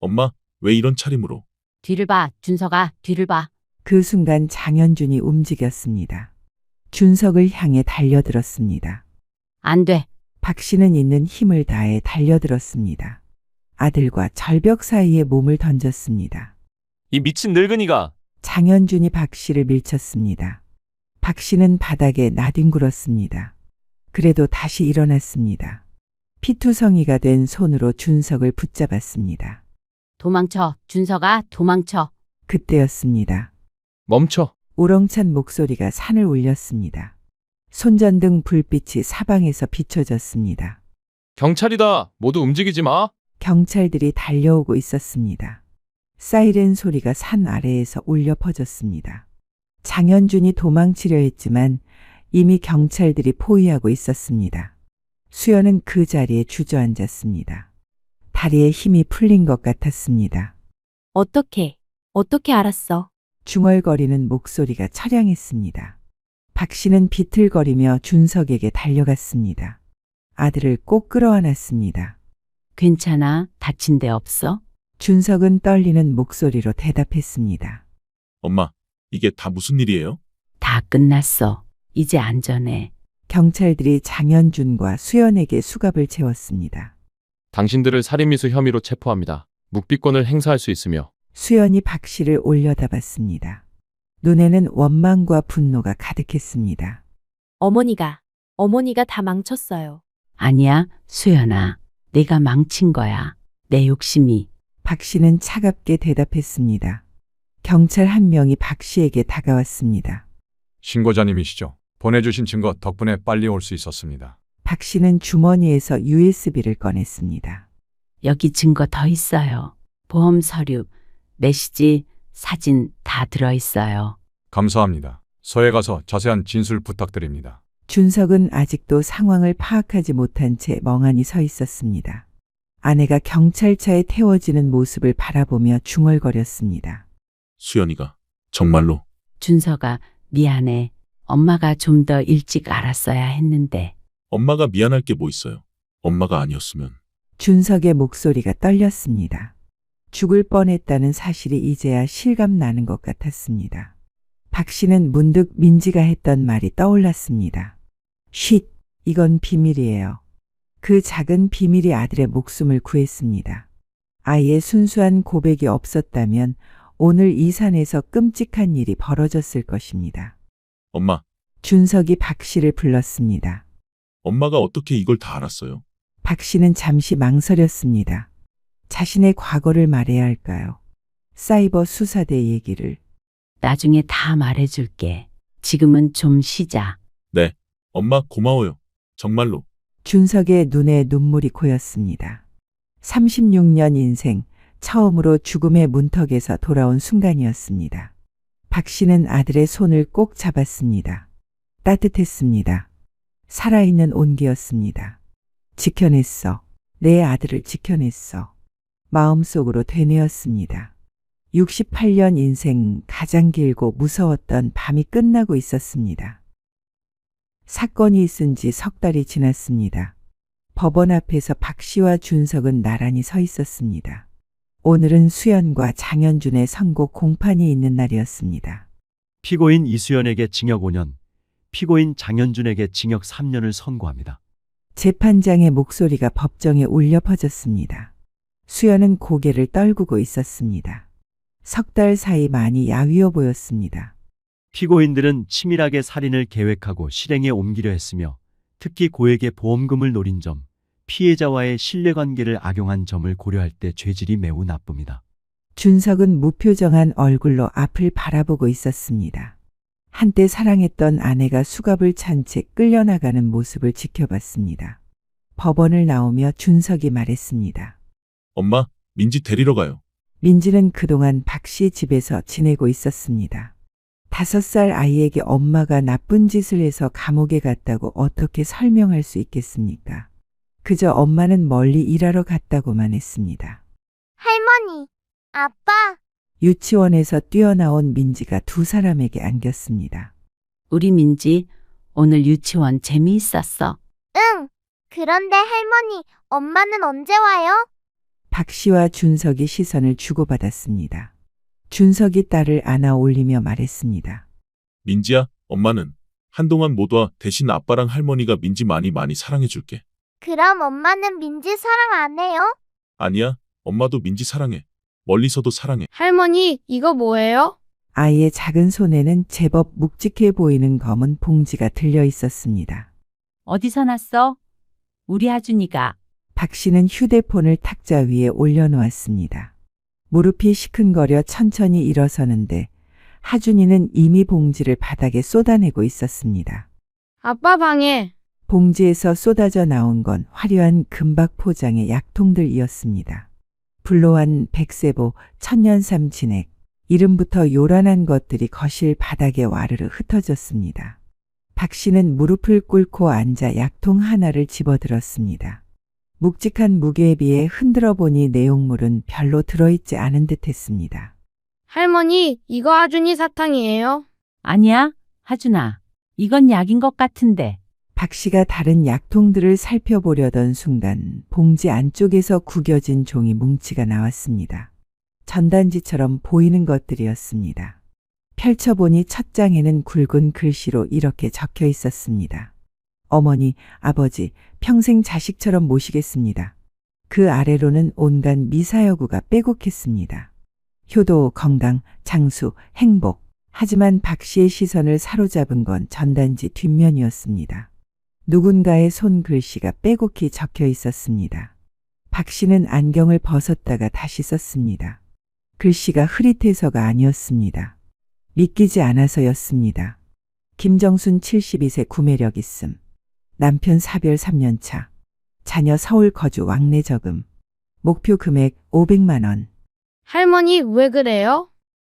엄마, 왜 이런 차림으로? 뒤를 봐. 준석아, 뒤를 봐. 그 순간 장현준이 움직였습니다. 준석을 향해 달려들었습니다. 안 돼. 박 씨는 있는 힘을 다해 달려들었습니다. 아들과 절벽 사이에 몸을 던졌습니다. 이 미친 늙은이가. 장현준이 박 씨를 밀쳤습니다. 박 씨는 바닥에 나뒹굴었습니다. 그래도 다시 일어났습니다. 피투성이가 된 손으로 준석을 붙잡았습니다. 도망쳐. 준석아, 도망쳐. 그때였습니다. 멈춰. 우렁찬 목소리가 산을 울렸습니다. 손전등 불빛이 사방에서 비춰졌습니다. 경찰이다. 모두 움직이지 마. 경찰들이 달려오고 있었습니다. 사이렌 소리가 산 아래에서 울려 퍼졌습니다. 장현준이 도망치려 했지만 이미 경찰들이 포위하고 있었습니다. 수연은 그 자리에 주저앉았습니다. 다리에 힘이 풀린 것 같았습니다. 어떻게 알았어? 중얼거리는 목소리가 처량했습니다. 박 씨는 비틀거리며 준석에게 달려갔습니다. 아들을 꼭 끌어안았습니다. 괜찮아. 다친 데 없어? 준석은 떨리는 목소리로 대답했습니다. 엄마, 이게 다 무슨 일이에요? 다 끝났어. 이제 안전해. 경찰들이 장현준과 수연에게 수갑을 채웠습니다. 당신들을 살인미수 혐의로 체포합니다. 묵비권을 행사할 수 있으며. 수연이 박 씨를 올려다봤습니다. 눈에는 원망과 분노가 가득했습니다. 어머니가 다 망쳤어요. 아니야, 수연아. 내가 망친 거야. 내 욕심이. 박 씨는 차갑게 대답했습니다. 경찰 한 명이 박 씨에게 다가왔습니다. 신고자님이시죠? 보내주신 증거 덕분에 빨리 올 수 있었습니다. 박 씨는 주머니에서 USB를 꺼냈습니다. 여기 증거 더 있어요. 보험 서류, 메시지, 사진 다 들어있어요. 감사합니다. 서해 가서 자세한 진술 부탁드립니다. 준석은 아직도 상황을 파악하지 못한 채 멍하니 서 있었습니다. 아내가 경찰차에 태워지는 모습을 바라보며 중얼거렸습니다. 수연이가 정말로. 준석아, 미안해. 엄마가 좀 더 일찍 알았어야 했는데. 엄마가 미안할 게 뭐 있어요. 엄마가 아니었으면. 준석의 목소리가 떨렸습니다. 죽을 뻔했다는 사실이 이제야 실감 나는 것 같았습니다. 박 씨는 문득 민지가 했던 말이 떠올랐습니다. 쉿, 이건 비밀이에요. 그 작은 비밀이 아들의 목숨을 구했습니다. 아이의 순수한 고백이 없었다면 오늘 이 산에서 끔찍한 일이 벌어졌을 것입니다. 엄마, 준석이 박 씨를 불렀습니다. 엄마가 어떻게 이걸 다 알았어요? 박 씨는 잠시 망설였습니다. 자신의 과거를 말해야 할까요? 사이버 수사대 얘기를. 나중에 다 말해줄게. 지금은 좀 쉬자. 네, 엄마 고마워요. 정말로. 준석의 눈에 눈물이 고였습니다. 36년 인생 처음으로 죽음의 문턱에서 돌아온 순간이었습니다. 박 씨는 아들의 손을 꼭 잡았습니다. 따뜻했습니다. 살아있는 온기였습니다. 지켜냈어. 내 아들을 지켜냈어. 마음속으로 되뇌었습니다. 68년 인생 가장 길고 무서웠던 밤이 끝나고 있었습니다. 사건이 있은 지 석 달이 지났습니다. 법원 앞에서 박 씨와 준석은 나란히 서 있었습니다. 오늘은 수연과 장현준의 선고 공판이 있는 날이었습니다. 피고인 이수연에게 징역 5년, 피고인 장현준에게 징역 3년을 선고합니다. 재판장의 목소리가 법정에 울려 퍼졌습니다. 수연은 고개를 떨구고 있었습니다. 석 달 사이 많이 야위어 보였습니다. 피고인들은 치밀하게 살인을 계획하고 실행에 옮기려 했으며 특히 고액의 보험금을 노린 점, 피해자와의 신뢰관계를 악용한 점을 고려할 때 죄질이 매우 나쁩니다. 준석은 무표정한 얼굴로 앞을 바라보고 있었습니다. 한때 사랑했던 아내가 수갑을 찬 채 끌려나가는 모습을 지켜봤습니다. 법원을 나오며 준석이 말했습니다. 엄마, 민지 데리러 가요. 민지는 그동안 박 씨 집에서 지내고 있었습니다. 5살 아이에게 엄마가 나쁜 짓을 해서 감옥에 갔다고 어떻게 설명할 수 있겠습니까? 그저 엄마는 멀리 일하러 갔다고만 했습니다. 할머니, 아빠, 유치원에서 뛰어나온 민지가 두 사람에게 안겼습니다. 우리 민지, 오늘 유치원 재미있었어. 응. 그런데 할머니, 엄마는 언제 와요? 박 씨와 준석이 시선을 주고받았습니다. 준석이 딸을 안아 올리며 말했습니다. 민지야, 엄마는 한동안 못 와. 대신 아빠랑 할머니가 민지 많이 사랑해 줄게. 그럼 엄마는 민지 사랑 안 해요? 아니야, 엄마도 민지 사랑해. 멀리서도 사랑해. 할머니, 이거 뭐예요? 아이의 작은 손에는 제법 묵직해 보이는 검은 봉지가 들려 있었습니다. 어디서 났어? 우리 하준이가. 박 씨는 휴대폰을 탁자 위에 올려놓았습니다. 무릎이 시큰거려 천천히 일어서는데 하준이는 이미 봉지를 바닥에 쏟아내고 있었습니다. 아빠 방에. 봉지에서 쏟아져 나온 건 화려한 금박 포장의 약통들이었습니다. 불로한 백세보, 천년삼 진액, 이름부터 요란한 것들이 거실 바닥에 와르르 흩어졌습니다. 박 씨는 무릎을 꿇고 앉아 약통 하나를 집어들었습니다. 묵직한 무게에 비해 흔들어 보니 내용물은 별로 들어있지 않은 듯 했습니다. 할머니, 이거 하준이 사탕이에요. 아니야, 하준아. 이건 약인 것 같은데. 박 씨가 다른 약통들을 살펴보려던 순간 봉지 안쪽에서 구겨진 종이 뭉치가 나왔습니다. 전단지처럼 보이는 것들이었습니다. 펼쳐보니 첫 장에는 굵은 글씨로 이렇게 적혀 있었습니다. 어머니, 아버지, 평생 자식처럼 모시겠습니다. 그 아래로는 온갖 미사여구가 빼곡했습니다. 효도, 건강, 장수, 행복. 하지만 박 씨의 시선을 사로잡은 건 전단지 뒷면이었습니다. 누군가의 손글씨가 빼곡히 적혀 있었습니다. 박 씨는 안경을 벗었다가 다시 썼습니다. 글씨가 흐릿해서가 아니었습니다. 믿기지 않아서였습니다. 김정순 72세 구매력 있음. 남편 사별 3년차. 자녀 서울 거주 왕래 저금. 목표 금액 500만 원. 할머니, 왜 그래요?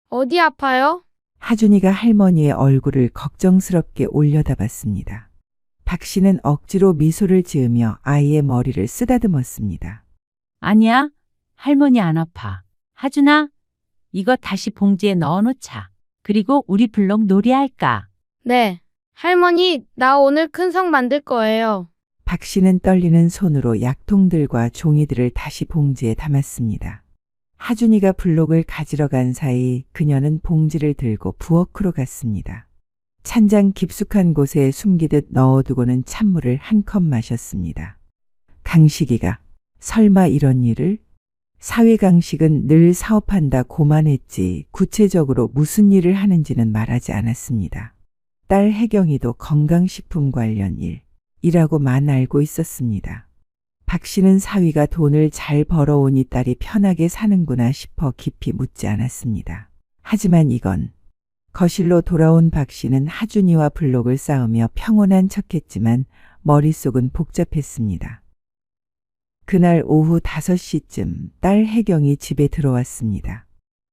어디 아파요? 하준이가 할머니의 얼굴을 걱정스럽게 올려다봤습니다. 박 씨는 억지로 미소를 지으며 아이의 머리를 쓰다듬었습니다. 아니야, 할머니 안 아파. 하준아, 이거 다시 봉지에 넣어놓자. 그리고 우리 블록 놀이할까? 네. 할머니, 나 오늘 큰 성 만들 거예요. 박 씨는 떨리는 손으로 약통들과 종이들을 다시 봉지에 담았습니다. 하준이가 블록을 가지러 간 사이 그녀는 봉지를 들고 부엌으로 갔습니다. 찬장 깊숙한 곳에 숨기듯 넣어두고는 찬물을 한 컵 마셨습니다. 강식이가 설마 이런 일을? 사회 강식은 늘 사업한다 고만 했지 구체적으로 무슨 일을 하는지는 말하지 않았습니다. 딸 혜경이도 건강식품 관련 일이라고만 알고 있었습니다. 박 씨는 사위가 돈을 잘 벌어오니 딸이 편하게 사는구나 싶어 깊이 묻지 않았습니다. 하지만 이건 거실로 돌아온 박 씨는 하준이와 블록을 쌓으며 평온한 척했지만 머릿속은 복잡했습니다. 그날 오후 5시쯤 딸 혜경이 집에 들어왔습니다.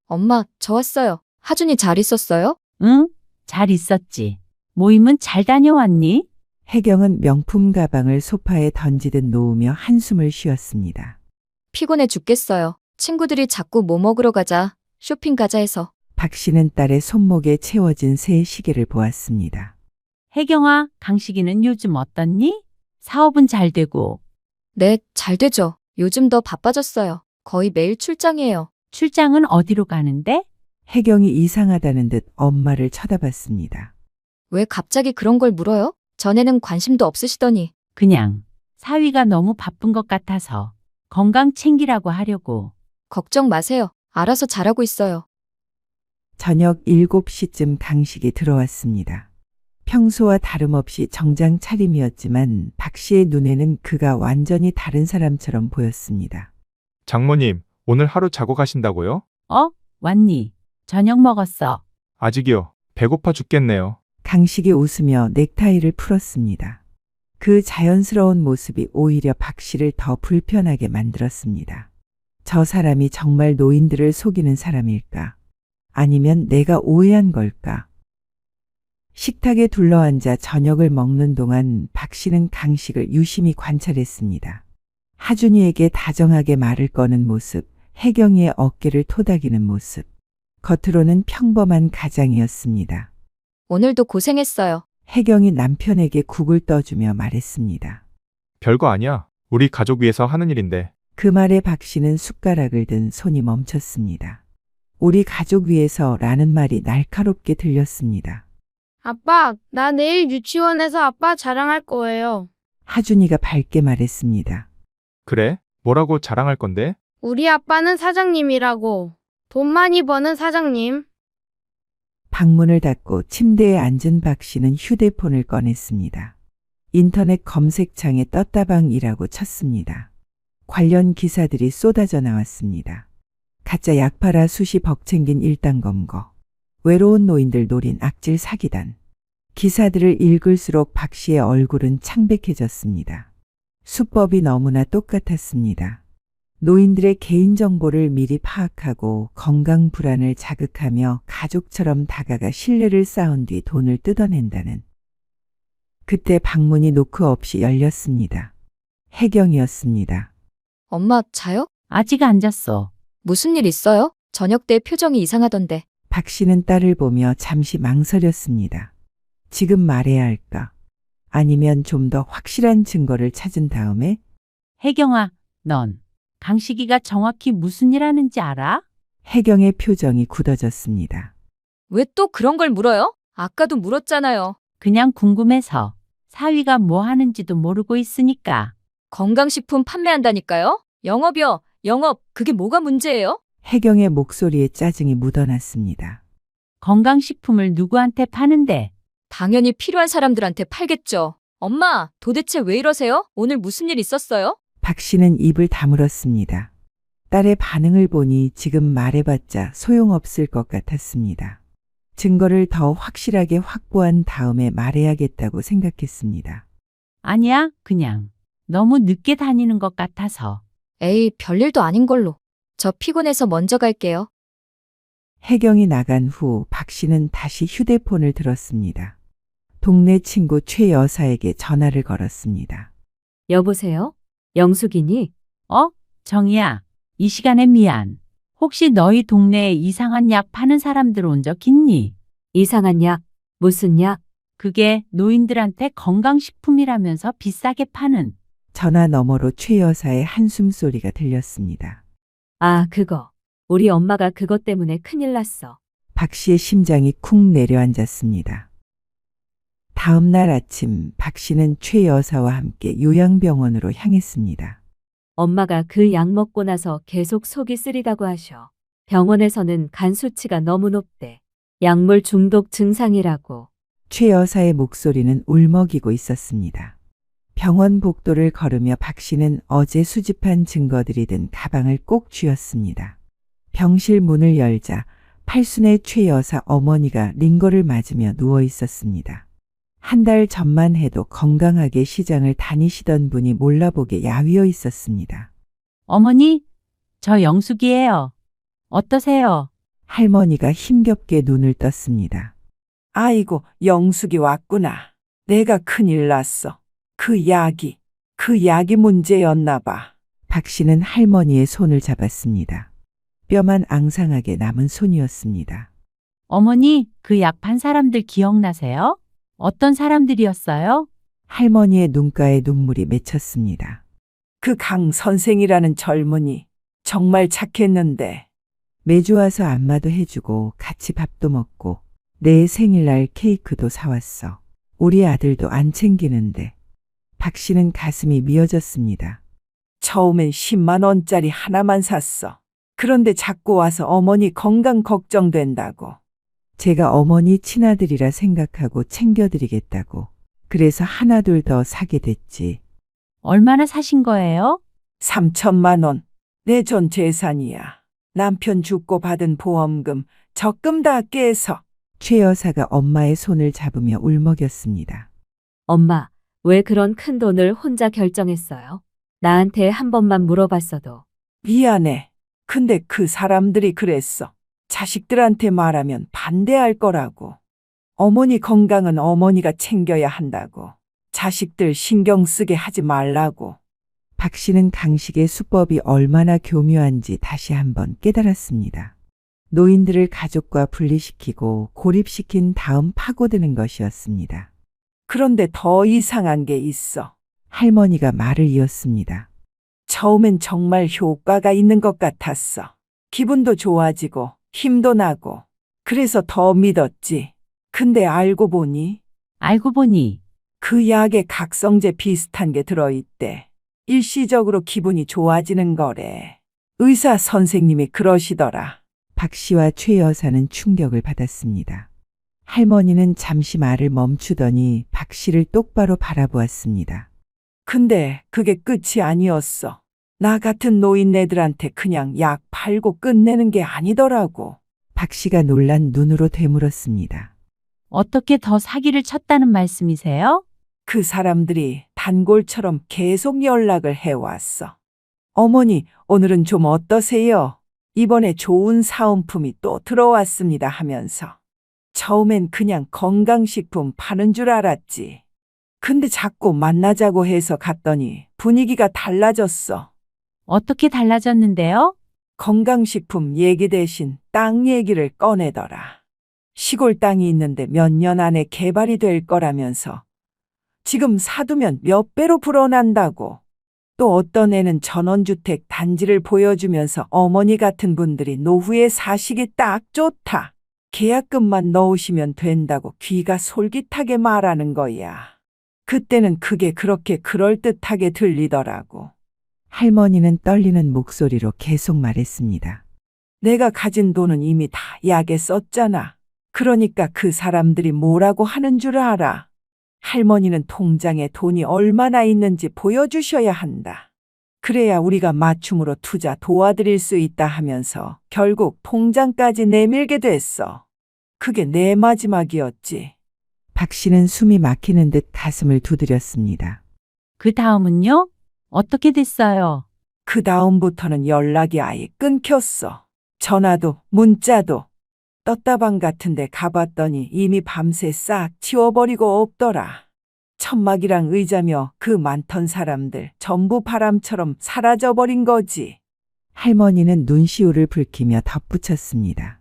엄마, 저 왔어요. 하준이 잘 있었어요? 응? 잘 있었지. 모임은 잘 다녀왔니? 혜경은 명품 가방을 소파에 던지듯 놓으며 한숨을 쉬었습니다. 피곤해 죽겠어요. 친구들이 자꾸 뭐 먹으러 가자, 쇼핑 가자 해서. 박 씨는 딸의 손목에 채워진 새 시계를 보았습니다. 혜경아, 강식이는 요즘 어떻니? 사업은 잘 되고. 네, 잘 되죠. 요즘 더 바빠졌어요. 거의 매일 출장이에요. 출장은 어디로 가는데? 혜경이 이상하다는 듯 엄마를 쳐다봤습니다. 왜 갑자기 그런 걸 물어요? 전에는 관심도 없으시더니. 그냥 사위가 너무 바쁜 것 같아서 건강 챙기라고 하려고. 걱정 마세요. 알아서 잘하고 있어요. 저녁 7시쯤 강식이 들어왔습니다. 평소와 다름없이 정장 차림이었지만 박 씨의 눈에는 그가 완전히 다른 사람처럼 보였습니다. 장모님, 오늘 하루 자고 가신다고요? 왔니? 저녁 먹었어. 아직이요. 배고파 죽겠네요. 강식이 웃으며 넥타이를 풀었습니다. 그 자연스러운 모습이 오히려 박 씨를 더 불편하게 만들었습니다. 저 사람이 정말 노인들을 속이는 사람일까? 아니면 내가 오해한 걸까? 식탁에 둘러앉아 저녁을 먹는 동안 박 씨는 강식을 유심히 관찰했습니다. 하준이에게 다정하게 말을 거는 모습, 혜경이의 어깨를 토닥이는 모습. 겉으로는 평범한 가장이었습니다. 오늘도 고생했어요. 혜경이 남편에게 국을 떠주며 말했습니다. 별거 아니야. 우리 가족 위해서 하는 일인데. 그 말에 박 씨는 숟가락을 든 손이 멈췄습니다. 우리 가족 위해서라는 말이 날카롭게 들렸습니다. 아빠, 나 내일 유치원에서 아빠 자랑할 거예요. 하준이가 밝게 말했습니다. 그래? 뭐라고 자랑할 건데? 우리 아빠는 사장님이라고. 돈 많이 버는 사장님. 방문을 닫고 침대에 앉은 박 씨는 휴대폰을 꺼냈습니다. 인터넷 검색창에 떴다방이라고 쳤습니다. 관련 기사들이 쏟아져 나왔습니다. 가짜 약팔아 수시 벅챙긴 일당검거. 외로운 노인들 노린 악질 사기단. 기사들을 읽을수록 박 씨의 얼굴은 창백해졌습니다. 수법이 너무나 똑같았습니다. 노인들의 개인정보를 미리 파악하고 건강 불안을 자극하며 가족처럼 다가가 신뢰를 쌓은 뒤 돈을 뜯어낸다는. 그때 방문이 노크 없이 열렸습니다. 혜경이었습니다. 엄마, 자요? 아직 안 잤어. 무슨 일 있어요? 저녁 때 표정이 이상하던데. 박 씨는 딸을 보며 잠시 망설였습니다. 지금 말해야 할까? 아니면 좀 더 확실한 증거를 찾은 다음에? 혜경아, 넌 강식이가 정확히 무슨 일 하는지 알아? 혜경의 표정이 굳어졌습니다. 왜 또 그런 걸 물어요? 아까도 물었잖아요. 그냥 궁금해서. 사위가 뭐 하는지도 모르고 있으니까. 건강식품 판매한다니까요? 영업이요. 영업. 그게 뭐가 문제예요? 혜경의 목소리에 짜증이 묻어났습니다. 건강식품을 누구한테 파는데? 당연히 필요한 사람들한테 팔겠죠. 엄마, 도대체 왜 이러세요? 오늘 무슨 일 있었어요? 박 씨는 입을 다물었습니다. 딸의 반응을 보니 지금 말해봤자 소용없을 것 같았습니다. 증거를 더 확실하게 확보한 다음에 말해야겠다고 생각했습니다. 아니야, 그냥. 너무 늦게 다니는 것 같아서. 에이, 별일도 아닌 걸로. 저 피곤해서 먼저 갈게요. 혜경이 나간 후 박 씨는 다시 휴대폰을 들었습니다. 동네 친구 최 여사에게 전화를 걸었습니다. 여보세요? 영숙이니? 정희야. 이 시간에 미안. 혹시 너희 동네에 이상한 약 파는 사람들 온 적 있니? 이상한 약? 무슨 약? 그게 노인들한테 건강식품이라면서 비싸게 파는. 전화 너머로 최 여사의 한숨 소리가 들렸습니다. 아, 그거. 우리 엄마가 그것 때문에 큰일 났어. 박 씨의 심장이 쿵 내려앉았습니다. 다음 날 아침 박 씨는 최 여사와 함께 요양병원으로 향했습니다. 엄마가 그 약 먹고 나서 계속 속이 쓰리다고 하셔. 병원에서는 간 수치가 너무 높대. 약물 중독 증상이라고. 최 여사의 목소리는 울먹이고 있었습니다. 병원 복도를 걸으며 박 씨는 어제 수집한 증거들이 든 가방을 꼭 쥐었습니다. 병실 문을 열자 팔순의 최 여사 어머니가 링거를 맞으며 누워 있었습니다. 한 달 전만 해도 건강하게 시장을 다니시던 분이 몰라보게 야위어 있었습니다. 어머니, 저 영숙이에요. 어떠세요? 할머니가 힘겹게 눈을 떴습니다. 아이고, 영숙이 왔구나. 내가 큰일 났어. 그 약이 문제였나 봐. 박 씨는 할머니의 손을 잡았습니다. 뼈만 앙상하게 남은 손이었습니다. 어머니, 그 약 판 사람들 기억나세요? 어떤 사람들이었어요? 할머니의 눈가에 눈물이 맺혔습니다. 그 강 선생이라는 젊은이 정말 착했는데. 매주 와서 안마도 해주고 같이 밥도 먹고 내 생일날 케이크도 사왔어. 우리 아들도 안 챙기는데. 박 씨는 가슴이 미어졌습니다. 처음엔 10만 원짜리 하나만 샀어. 그런데 자꾸 와서 어머니 건강 걱정된다고. 제가 어머니 친아들이라 생각하고 챙겨드리겠다고. 그래서 하나둘 더 사게 됐지. 얼마나 사신 거예요? 3천만 원. 내 전 재산이야. 남편 죽고 받은 보험금, 적금 다 깨서. 최 여사가 엄마의 손을 잡으며 울먹였습니다. 엄마, 왜 그런 큰 돈을 혼자 결정했어요? 나한테 한 번만 물어봤어도. 미안해. 근데 그 사람들이 그랬어. 자식들한테 말하면 반대할 거라고. 어머니 건강은 어머니가 챙겨야 한다고. 자식들 신경 쓰게 하지 말라고. 박 씨는 강식의 수법이 얼마나 교묘한지 다시 한번 깨달았습니다. 노인들을 가족과 분리시키고 고립시킨 다음 파고드는 것이었습니다. 그런데 더 이상한 게 있어. 할머니가 말을 이었습니다. 처음엔 정말 효과가 있는 것 같았어. 기분도 좋아지고 힘도 나고. 그래서 더 믿었지. 근데 알고 보니 그 약에 각성제 비슷한 게 들어있대. 일시적으로 기분이 좋아지는 거래. 의사 선생님이 그러시더라. 박 씨와 최 여사는 충격을 받았습니다. 할머니는 잠시 말을 멈추더니 박 씨를 똑바로 바라보았습니다. 근데 그게 끝이 아니었어. 나 같은 노인네들한테 그냥 약 팔고 끝내는 게 아니더라고. 박 씨가 놀란 눈으로 되물었습니다. 어떻게 더 사기를 쳤다는 말씀이세요? 그 사람들이 단골처럼 계속 연락을 해왔어. 어머니, 오늘은 좀 어떠세요? 이번에 좋은 사은품이 또 들어왔습니다 하면서. 처음엔 그냥 건강식품 파는 줄 알았지. 근데 자꾸 만나자고 해서 갔더니 분위기가 달라졌어. 어떻게 달라졌는데요? 건강식품 얘기 대신 땅 얘기를 꺼내더라. 시골 땅이 있는데 몇 년 안에 개발이 될 거라면서 지금 사두면 몇 배로 불어난다고. 또 어떤 애는 전원주택 단지를 보여주면서 어머니 같은 분들이 노후에 사시기 딱 좋다. 계약금만 넣으시면 된다고 귀가 솔깃하게 말하는 거야. 그때는 그게 그렇게 그럴듯하게 들리더라고. 할머니는 떨리는 목소리로 계속 말했습니다. 내가 가진 돈은 이미 다 약에 썼잖아. 그러니까 그 사람들이 뭐라고 하는 줄 알아. 할머니는 통장에 돈이 얼마나 있는지 보여주셔야 한다. 그래야 우리가 맞춤으로 투자 도와드릴 수 있다 하면서 결국 통장까지 내밀게 됐어. 그게 내 마지막이었지. 박 씨는 숨이 막히는 듯 가슴을 두드렸습니다. 그 다음은요? 어떻게 됐어요? 그 다음부터는 연락이 아예 끊겼어. 전화도 문자도. 떴다방 같은 데 가봤더니 이미 밤새 싹 치워버리고 없더라. 천막이랑 의자며 그 많던 사람들 전부 바람처럼 사라져버린 거지. 할머니는 눈시울을 붉히며 덧붙였습니다.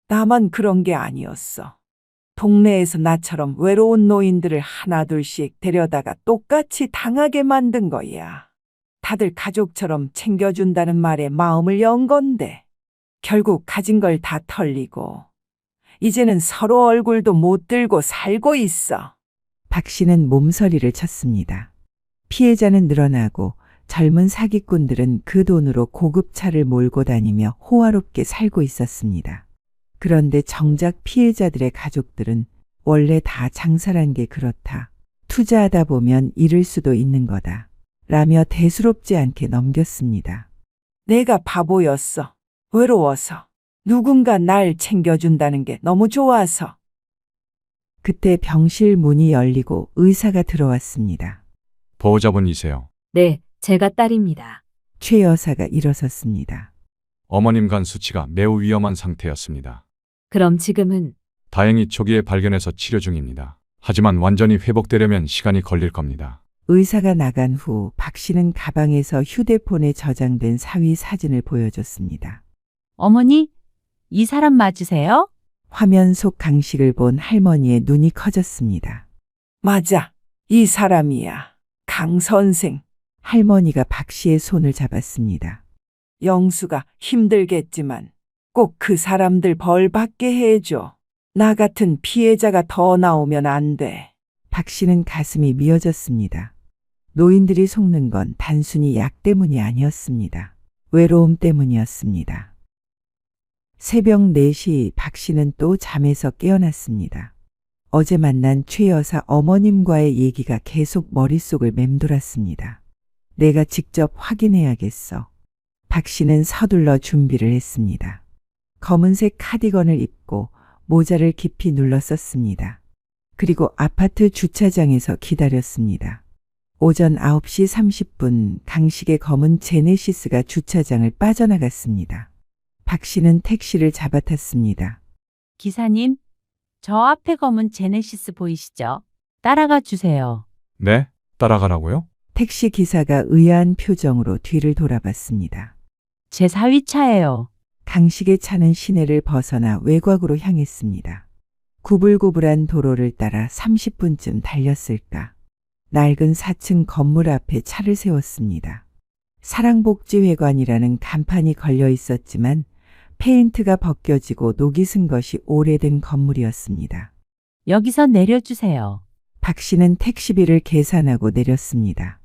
나만 그런 게 아니었어. 동네에서 나처럼 외로운 노인들을 하나둘씩 데려다가 똑같이 당하게 만든 거야. 다들 가족처럼 챙겨준다는 말에 마음을 연 건데 결국 가진 걸 다 털리고 이제는 서로 얼굴도 못 들고 살고 있어. 박 씨는 몸서리를 쳤습니다. 피해자는 늘어나고 젊은 사기꾼들은 그 돈으로 고급차를 몰고 다니며 호화롭게 살고 있었습니다. 그런데 정작 피해자들의 가족들은 원래 다 장사란 게 그렇다. 투자하다 보면 잃을 수도 있는 거다. 라며 대수롭지 않게 넘겼습니다. 내가 바보였어. 외로워서. 누군가 날 챙겨준다는 게 너무 좋아서. 그때 병실 문이 열리고 의사가 들어왔습니다. 보호자분이세요. 네, 제가 딸입니다. 최 여사가 일어섰습니다. 어머님 간 수치가 매우 위험한 상태였습니다. 그럼 지금은 다행히 초기에 발견해서 치료 중입니다. 하지만 완전히 회복되려면 시간이 걸릴 겁니다. 의사가 나간 후 박 씨는 가방에서 휴대폰에 저장된 사위 사진을 보여줬습니다. 어머니, 이 사람 맞으세요? 화면 속 강식을 본 할머니의 눈이 커졌습니다. 맞아, 이 사람이야. 강 선생. 할머니가 박 씨의 손을 잡았습니다. 영수가 힘들겠지만 꼭 그 사람들 벌 받게 해줘. 나 같은 피해자가 더 나오면 안 돼. 박 씨는 가슴이 미어졌습니다. 노인들이 속는 건 단순히 약 때문이 아니었습니다. 외로움 때문이었습니다. 새벽 4시 박 씨는 또 잠에서 깨어났습니다. 어제 만난 최 여사 어머님과의 얘기가 계속 머릿속을 맴돌았습니다. 내가 직접 확인해야겠어. 박 씨는 서둘러 준비를 했습니다. 검은색 카디건을 입고 모자를 깊이 눌러 썼습니다. 그리고 아파트 주차장에서 기다렸습니다. 오전 9시 30분 강식의 검은 제네시스가 주차장을 빠져나갔습니다. 박 씨는 택시를 잡아탔습니다. 기사님, 저 앞에 검은 제네시스 보이시죠? 따라가 주세요. 네? 따라가라고요? 택시 기사가 의아한 표정으로 뒤를 돌아봤습니다. 제 사위차예요. 강식의 차는 시내를 벗어나 외곽으로 향했습니다. 구불구불한 도로를 따라 30분쯤 달렸을까. 낡은 4층 건물 앞에 차를 세웠습니다. 사랑복지회관이라는 간판이 걸려 있었지만 페인트가 벗겨지고 녹이 쓴 것이 오래된 건물이었습니다. 여기서 내려주세요. 박 씨는 택시비를 계산하고 내렸습니다.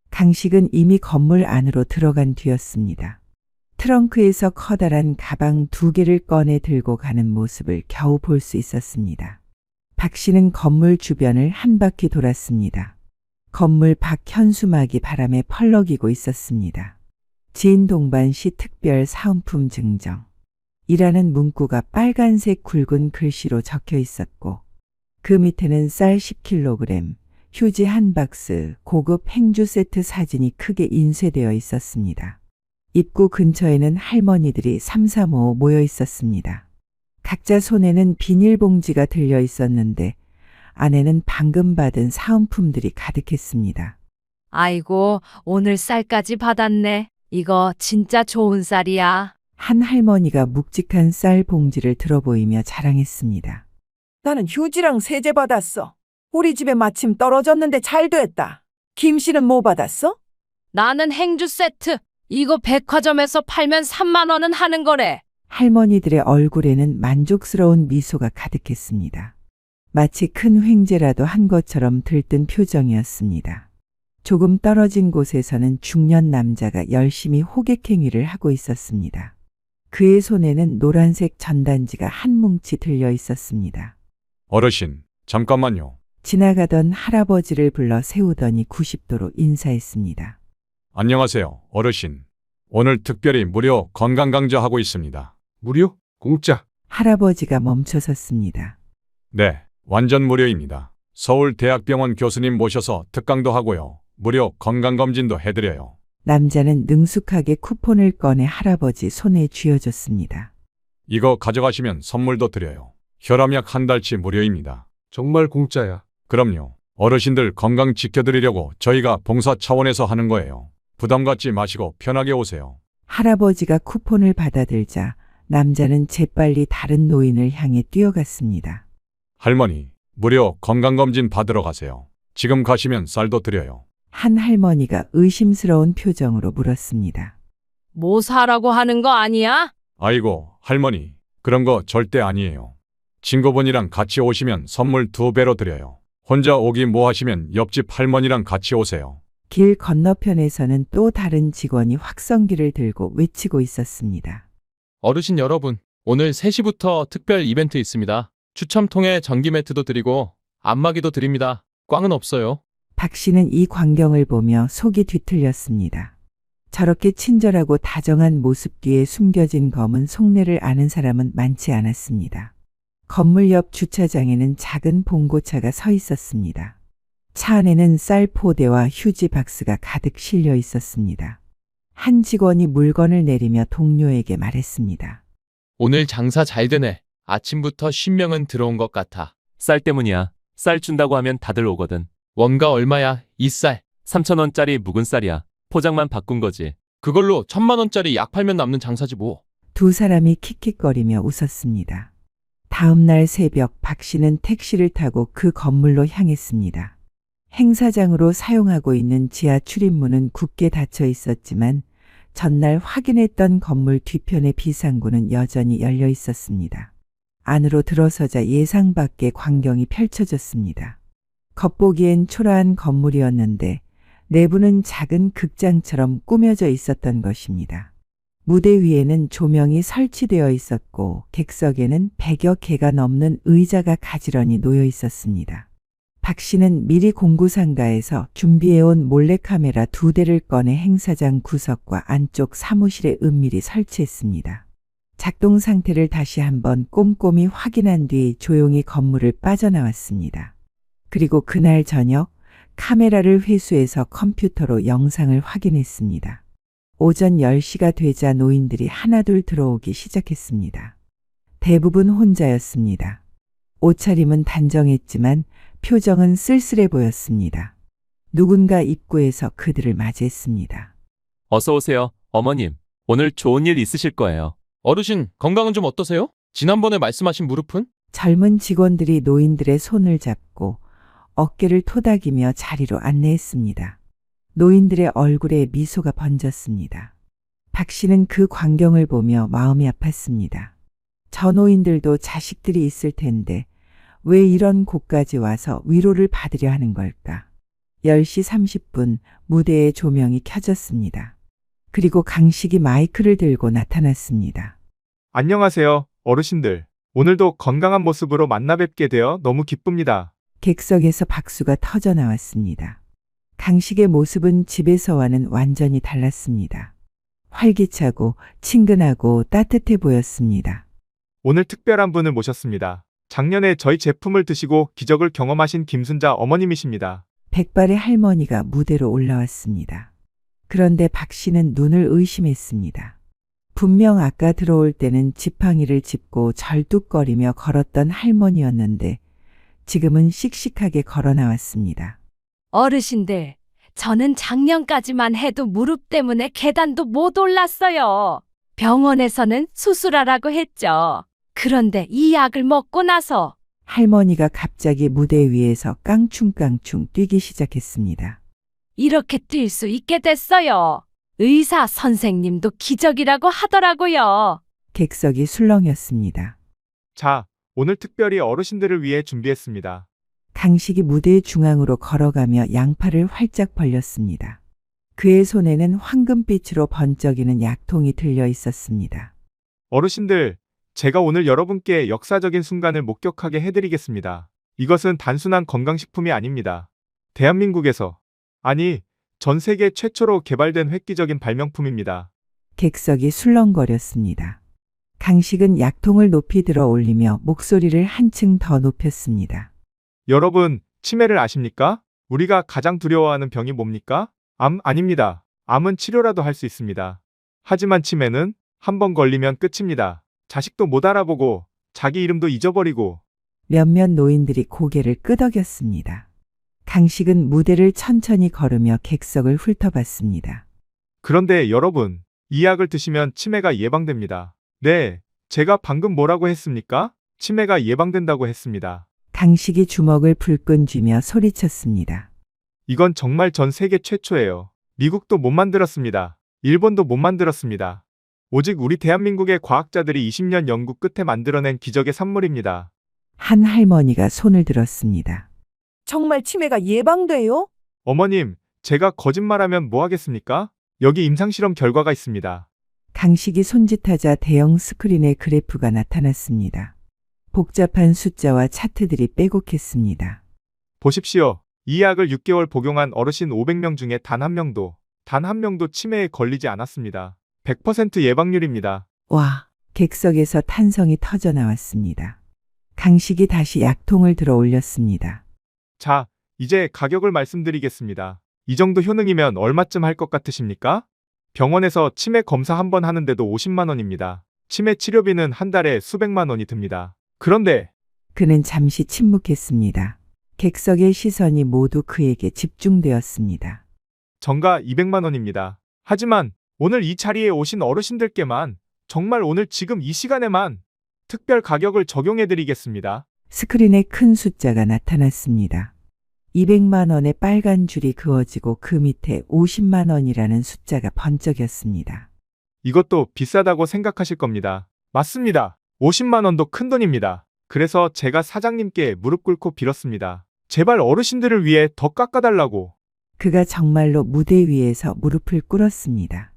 강식은 이미 건물 안으로 들어간 뒤였습니다. 트렁크에서 커다란 가방 2개를 꺼내 들고 가는 모습을 겨우 볼 수 있었습니다. 박 씨는 건물 주변을 한 바퀴 돌았습니다. 건물 밖 현수막이 바람에 펄럭이고 있었습니다. 진동반시 특별 사은품 증정. 이라는 문구가 빨간색 굵은 글씨로 적혀 있었고 그 밑에는 쌀 10kg, 휴지 한 박스, 고급 행주 세트 사진이 크게 인쇄되어 있었습니다. 입구 근처에는 할머니들이 삼삼오오 모여 있었습니다. 각자 손에는 비닐봉지가 들려 있었는데 안에는 방금 받은 사은품들이 가득했습니다. 아이고, 오늘 쌀까지 받았네. 이거 진짜 좋은 쌀이야. 한 할머니가 묵직한 쌀 봉지를 들어보이며 자랑했습니다. 나는 휴지랑 세제 받았어. 우리 집에 마침 떨어졌는데 잘 됐다. 김 씨는 뭐 받았어? 나는 행주 세트. 이거 백화점에서 팔면 3만 원은 하는 거래. 할머니들의 얼굴에는 만족스러운 미소가 가득했습니다. 마치 큰 횡재라도 한 것처럼 들뜬 표정이었습니다. 조금 떨어진 곳에서는 중년 남자가 열심히 호객행위를 하고 있었습니다. 그의 손에는 노란색 전단지가 한 뭉치 들려 있었습니다. 어르신, 잠깐만요. 지나가던 할아버지를 불러 세우더니 90도로 인사했습니다. 안녕하세요, 어르신. 오늘 특별히 무료 건강강좌하고 있습니다. 무료? 공짜? 할아버지가 멈춰섰습니다. 네, 완전 무료입니다. 서울대학병원 교수님 모셔서 특강도 하고요. 무료 건강검진도 해드려요. 남자는 능숙하게 쿠폰을 꺼내 할아버지 손에 쥐어줬습니다. 이거 가져가시면 선물도 드려요. 혈압약 한 달치 무료입니다. 정말 공짜야. 그럼요. 어르신들 건강 지켜드리려고 저희가 봉사 차원에서 하는 거예요. 부담 갖지 마시고 편하게 오세요. 할아버지가 쿠폰을 받아들자 남자는 재빨리 다른 노인을 향해 뛰어갔습니다. 할머니, 무료 건강검진 받으러 가세요. 지금 가시면 쌀도 드려요. 한 할머니가 의심스러운 표정으로 물었습니다. 뭐 사라고 하는 거 아니야? 아이고, 할머니, 그런 거 절대 아니에요. 친구분이랑 같이 오시면 선물 2배로 드려요. 혼자 오기 뭐 하시면 옆집 할머니랑 같이 오세요. 길 건너편에서는 또 다른 직원이 확성기를 들고 외치고 있었습니다. 어르신 여러분, 오늘 3시부터 특별 이벤트 있습니다. 추첨 통해 전기 매트도 드리고 안마기도 드립니다. 꽝은 없어요. 박 씨는 이 광경을 보며 속이 뒤틀렸습니다. 저렇게 친절하고 다정한 모습 뒤에 숨겨진 검은 속내를 아는 사람은 많지 않았습니다. 건물 옆 주차장에는 작은 봉고차가 서 있었습니다. 차 안에는 쌀 포대와 휴지 박스가 가득 실려 있었습니다. 한 직원이 물건을 내리며 동료에게 말했습니다. 오늘 장사 잘 되네. 아침부터 10명은 들어온 것 같아. 쌀 때문이야. 쌀 준다고 하면 다들 오거든. 원가 얼마야? 이 쌀. 3,000원짜리 묵은 쌀이야. 포장만 바꾼 거지. 그걸로 1,000만 원짜리 약 팔면 남는 장사지 뭐. 두 사람이 킥킥거리며 웃었습니다. 다음 날 새벽 박 씨는 택시를 타고 그 건물로 향했습니다. 행사장으로 사용하고 있는 지하 출입문은 굳게 닫혀 있었지만 전날 확인했던 건물 뒤편의 비상구는 여전히 열려 있었습니다. 안으로 들어서자 예상 밖의 광경이 펼쳐졌습니다. 겉보기엔 초라한 건물이었는데 내부는 작은 극장처럼 꾸며져 있었던 것입니다. 무대 위에는 조명이 설치되어 있었고 객석에는 100여 개가 넘는 의자가 가지런히 놓여 있었습니다. 박 씨는 미리 공구상가에서 준비해온 몰래카메라 2대를 꺼내 행사장 구석과 안쪽 사무실에 은밀히 설치했습니다. 작동 상태를 다시 한번 꼼꼼히 확인한 뒤 조용히 건물을 빠져나왔습니다. 그리고 그날 저녁 카메라를 회수해서 컴퓨터로 영상을 확인했습니다. 오전 10시가 되자 노인들이 하나둘 들어오기 시작했습니다. 대부분 혼자였습니다. 옷차림은 단정했지만 표정은 쓸쓸해 보였습니다. 누군가 입구에서 그들을 맞이했습니다. 어서 오세요, 어머님. 오늘 좋은 일 있으실 거예요. 어르신, 건강은 좀 어떠세요? 지난번에 말씀하신 무릎은? 젊은 직원들이 노인들의 손을 잡고 어깨를 토닥이며 자리로 안내했습니다. 노인들의 얼굴에 미소가 번졌습니다. 박 씨는 그 광경을 보며 마음이 아팠습니다. 저 노인들도 자식들이 있을 텐데 왜 이런 곳까지 와서 위로를 받으려 하는 걸까? 10시 30분 무대의 조명이 켜졌습니다. 그리고 강식이 마이크를 들고 나타났습니다. 안녕하세요, 어르신들. 오늘도 건강한 모습으로 만나 뵙게 되어 너무 기쁩니다. 객석에서 박수가 터져 나왔습니다. 강식의 모습은 집에서와는 완전히 달랐습니다. 활기차고 친근하고 따뜻해 보였습니다. 오늘 특별한 분을 모셨습니다. 작년에 저희 제품을 드시고 기적을 경험하신 김순자 어머님이십니다. 백발의 할머니가 무대로 올라왔습니다. 그런데 박 씨는 눈을 의심했습니다. 분명 아까 들어올 때는 지팡이를 짚고 절뚝거리며 걸었던 할머니였는데 지금은 씩씩하게 걸어 나왔습니다. 어르신들, 저는 작년까지만 해도 무릎 때문에 계단도 못 올랐어요. 병원에서는 수술하라고 했죠. 그런데 이 약을 먹고 나서 할머니가 갑자기 무대 위에서 깡충깡충 뛰기 시작했습니다. 이렇게 뛸 수 있게 됐어요. 의사 선생님도 기적이라고 하더라고요. 객석이 술렁였습니다. 자, 오늘 특별히 어르신들을 위해 준비했습니다. 강식이 무대 중앙으로 걸어가며 양팔을 활짝 벌렸습니다. 그의 손에는 황금빛으로 번쩍이는 약통이 들려 있었습니다. 어르신들, 제가 오늘 여러분께 역사적인 순간을 목격하게 해드리겠습니다. 이것은 단순한 건강식품이 아닙니다. 대한민국에서, 아니, 전 세계 최초로 개발된 획기적인 발명품입니다. 객석이 술렁거렸습니다. 강식은 약통을 높이 들어 올리며 목소리를 한층 더 높였습니다. 여러분, 치매를 아십니까? 우리가 가장 두려워하는 병이 뭡니까? 암 아닙니다. 암은 치료라도 할 수 있습니다. 하지만 치매는 한 번 걸리면 끝입니다. 자식도 못 알아보고 자기 이름도 잊어버리고. 몇몇 노인들이 고개를 끄덕였습니다. 강식은 무대를 천천히 걸으며 객석을 훑어봤습니다. 그런데 여러분, 이 약을 드시면 치매가 예방됩니다. 네, 제가 방금 뭐라고 했습니까? 치매가 예방된다고 했습니다. 강식이 주먹을 불끈 쥐며 소리쳤습니다. 이건 정말 전 세계 최초예요. 미국도 못 만들었습니다. 일본도 못 만들었습니다. 오직 우리 대한민국의 과학자들이 20년 연구 끝에 만들어낸 기적의 산물입니다. 한 할머니가 손을 들었습니다. 정말 치매가 예방돼요? 어머님, 제가 거짓말하면 뭐 하겠습니까? 여기 임상실험 결과가 있습니다. 강식이 손짓하자 대형 스크린에 그래프가 나타났습니다. 복잡한 숫자와 차트들이 빼곡했습니다. 보십시오. 이 약을 6개월 복용한 어르신 500명 중에 단 한 명도 치매에 걸리지 않았습니다. 100% 예방률입니다. 와, 객석에서 탄성이 터져 나왔습니다. 강식이 다시 약통을 들어 올렸습니다. 자, 이제 가격을 말씀드리겠습니다. 이 정도 효능이면 얼마쯤 할 것 같으십니까? 병원에서 치매 검사 한 번 하는데도 50만 원입니다. 치매 치료비는 한 달에 수백만 원이 듭니다. 그런데 그는 잠시 침묵했습니다. 객석의 시선이 모두 그에게 집중되었습니다. 정가 200만 원입니다. 하지만 오늘 이 자리에 오신 어르신들께만 정말 오늘 지금 이 시간에만 특별 가격을 적용해드리겠습니다. 스크린에 큰 숫자가 나타났습니다. 200만 원의 빨간 줄이 그어지고 그 밑에 50만 원이라는 숫자가 번쩍였습니다. 이것도 비싸다고 생각하실 겁니다. 맞습니다. 50만 원도 큰 돈입니다. 그래서 제가 사장님께 무릎 꿇고 빌었습니다. 제발 어르신들을 위해 더 깎아달라고. 그가 정말로 무대 위에서 무릎을 꿇었습니다.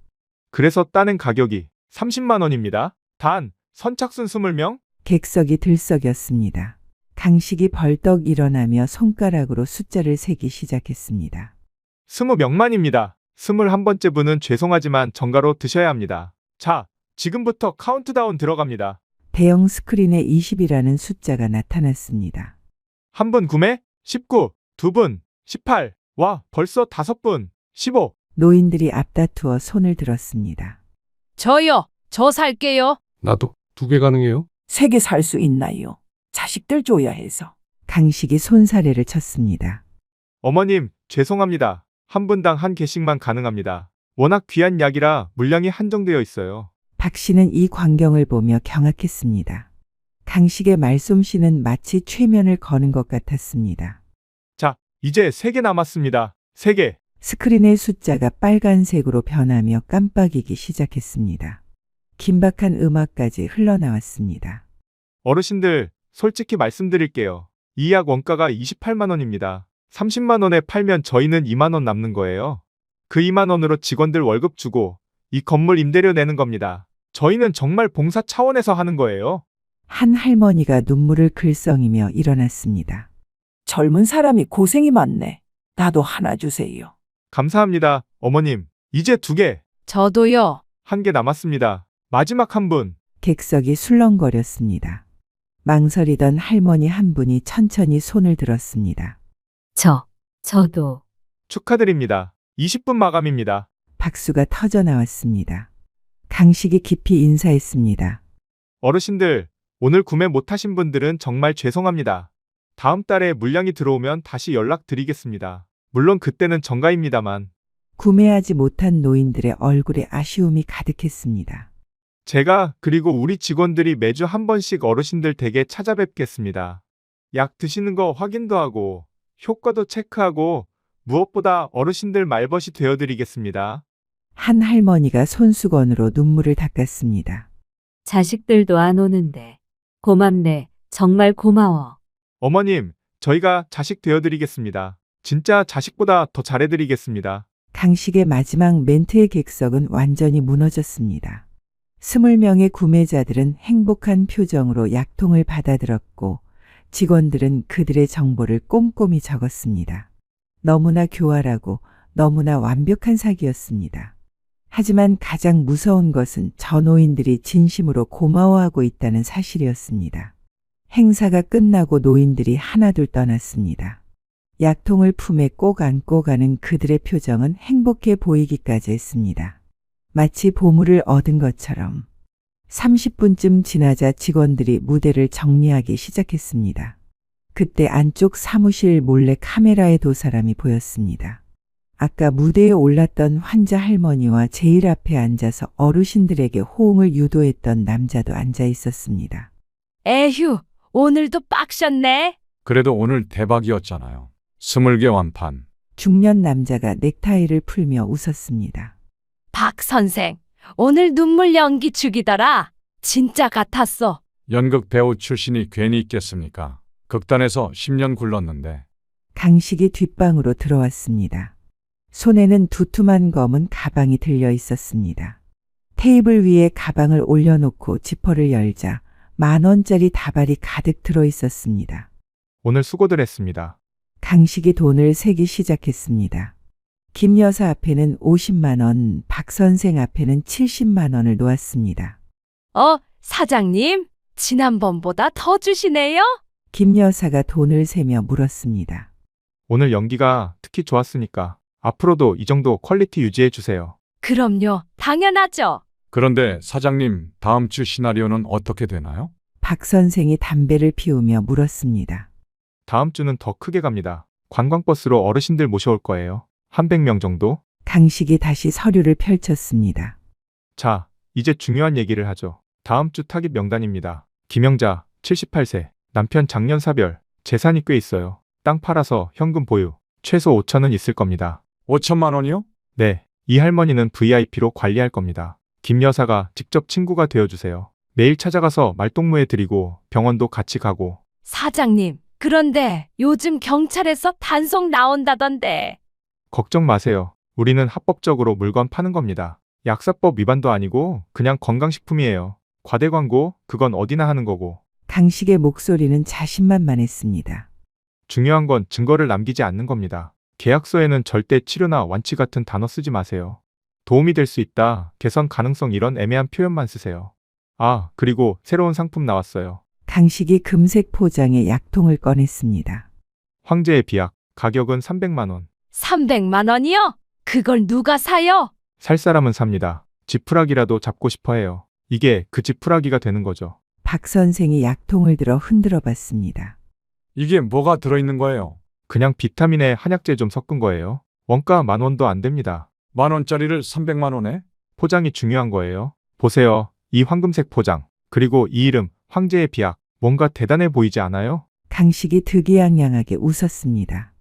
그래서 따는 가격이 30만 원입니다. 단 선착순 20명? 객석이 들썩였습니다. 강식이 벌떡 일어나며 손가락으로 숫자를 세기 시작했습니다. 20명만입니다. 21번째 분은 죄송하지만 정가로 드셔야 합니다. 자, 지금부터 카운트다운 들어갑니다. 대형 스크린에 20이라는 숫자가 나타났습니다. 한 분 구매, 19, 두 분, 18, 와, 벌써 5분, 15. 노인들이 앞다투어 손을 들었습니다. 저요. 저 살게요. 나도 2개 가능해요? 3개 살 수 있나요? 자식들 줘야 해서. 강식이 손사래를 쳤습니다. 어머님, 죄송합니다. 한 분당 한 개씩만 가능합니다. 워낙 귀한 약이라 물량이 한정되어 있어요. 박 씨는 이 광경을 보며 경악했습니다. 강식의 말솜씨는 마치 최면을 거는 것 같았습니다. 자, 이제 3개 남았습니다. 3개. 스크린의 숫자가 빨간색으로 변하며 깜빡이기 시작했습니다. 긴박한 음악까지 흘러나왔습니다. 어르신들, 솔직히 말씀드릴게요. 이 약 원가가 28만 원입니다. 30만 원에 팔면 저희는 2만 원 남는 거예요. 그 2만 원으로 직원들 월급 주고 이 건물 임대료 내는 겁니다. 저희는 정말 봉사 차원에서 하는 거예요. 한 할머니가 눈물을 글썽이며 일어났습니다. 젊은 사람이 고생이 많네. 나도 하나 주세요. 감사합니다, 어머님. 이제 2개. 저도요. 1개 남았습니다. 마지막 한 분. 객석이 술렁거렸습니다. 망설이던 할머니 한 분이 천천히 손을 들었습니다. 저도. 축하드립니다. 20분 마감입니다. 박수가 터져 나왔습니다. 강식이 깊이 인사했습니다. 어르신들, 오늘 구매 못하신 분들은 정말 죄송합니다. 다음 달에 물량이 들어오면 다시 연락드리겠습니다. 물론 그때는 정가입니다만. 구매하지 못한 노인들의 얼굴에 아쉬움이 가득했습니다. 제가 그리고 우리 직원들이 매주 한 번씩 어르신들 댁에 찾아뵙겠습니다. 약 드시는 거 확인도 하고 효과도 체크하고 무엇보다 어르신들 말벗이 되어드리겠습니다. 한 할머니가 손수건으로 눈물을 닦았습니다. 자식들도 안 오는데. 고맙네. 정말 고마워. 어머님, 저희가 자식 되어드리겠습니다. 진짜 자식보다 더 잘해드리겠습니다. 강식의 마지막 멘트의 객석은 완전히 무너졌습니다. 20명의 구매자들은 행복한 표정으로 약통을 받아들었고 직원들은 그들의 정보를 꼼꼼히 적었습니다. 너무나 교활하고 너무나 완벽한 사기였습니다. 하지만 가장 무서운 것은 저 노인들이 진심으로 고마워하고 있다는 사실이었습니다. 행사가 끝나고 노인들이 하나둘 떠났습니다. 약통을 품에 꼭 안고 가는 그들의 표정은 행복해 보이기까지 했습니다. 마치 보물을 얻은 것처럼. 30분쯤 지나자 직원들이 무대를 정리하기 시작했습니다. 그때 안쪽 사무실 몰래 카메라에 도 사람이 보였습니다. 아까 무대에 올랐던 환자 할머니와 제일 앞에 앉아서 어르신들에게 호응을 유도했던 남자도 앉아 있었습니다. 에휴, 오늘도 빡셨네. 그래도 오늘 대박이었잖아요. 20개 완판. 중년 남자가 넥타이를 풀며 웃었습니다. 박 선생, 오늘 눈물 연기 죽이더라. 진짜 같았어. 연극 배우 출신이 괜히 있겠습니까? 극단에서 10년 굴렀는데. 강식이 뒷방으로 들어왔습니다. 손에는 두툼한 검은 가방이 들려 있었습니다. 테이블 위에 가방을 올려놓고 지퍼를 열자 10,000원짜리 다발이 가득 들어 있었습니다. 오늘 수고들 했습니다. 강식이 돈을 세기 시작했습니다. 김 여사 앞에는 50만 원, 박 선생 앞에는 70만 원을 놓았습니다. 사장님, 지난번보다 더 주시네요? 김 여사가 돈을 세며 물었습니다. 오늘 연기가 특히 좋았으니까 앞으로도 이 정도 퀄리티 유지해 주세요. 그럼요, 당연하죠. 그런데 사장님, 다음 주 시나리오는 어떻게 되나요? 박 선생이 담배를 피우며 물었습니다. 다음 주는 더 크게 갑니다. 관광버스로 어르신들 모셔올 거예요. 한 100명 정도? 강식이 다시 서류를 펼쳤습니다. 자, 이제 중요한 얘기를 하죠. 다음 주 타깃 명단입니다. 김영자, 78세, 남편 장년사별, 재산이 꽤 있어요. 땅 팔아서 현금 보유, 최소 5천은 있을 겁니다. 5천만 원이요? 네, 이 할머니는 VIP로 관리할 겁니다. 김 여사가 직접 친구가 되어주세요. 매일 찾아가서 말동무해 드리고 병원도 같이 가고. 사장님, 그런데 요즘 경찰에서 단속 나온다던데. 걱정 마세요. 우리는 합법적으로 물건 파는 겁니다. 약사법 위반도 아니고 그냥 건강식품이에요. 과대 광고, 그건 어디나 하는 거고. 강식의 목소리는 자신만만했습니다. 중요한 건 증거를 남기지 않는 겁니다. 계약서에는 절대 치료나 완치 같은 단어 쓰지 마세요. 도움이 될 수 있다, 개선 가능성 이런 애매한 표현만 쓰세요. 아, 그리고 새로운 상품 나왔어요. 강식이 금색 포장의 약통을 꺼냈습니다. 황제의 비약, 가격은 300만 원. 300만 원이요? 그걸 누가 사요? 살 사람은 삽니다. 지푸라기라도 잡고 싶어 해요. 이게 그 지푸라기가 되는 거죠. 박 선생이 약통을 들어 흔들어 봤습니다. 이게 뭐가 들어있는 거예요? 그냥 비타민에 한약재 좀 섞은 거예요. 원가 10,000원도 안 됩니다. 10,000원짜리를 300만 원에? 포장이 중요한 거예요. 보세요. 이 황금색 포장. 그리고 이 이름, 황제의 비약. 뭔가 대단해 보이지 않아요? 강식이 득이양양하게 웃었습니다.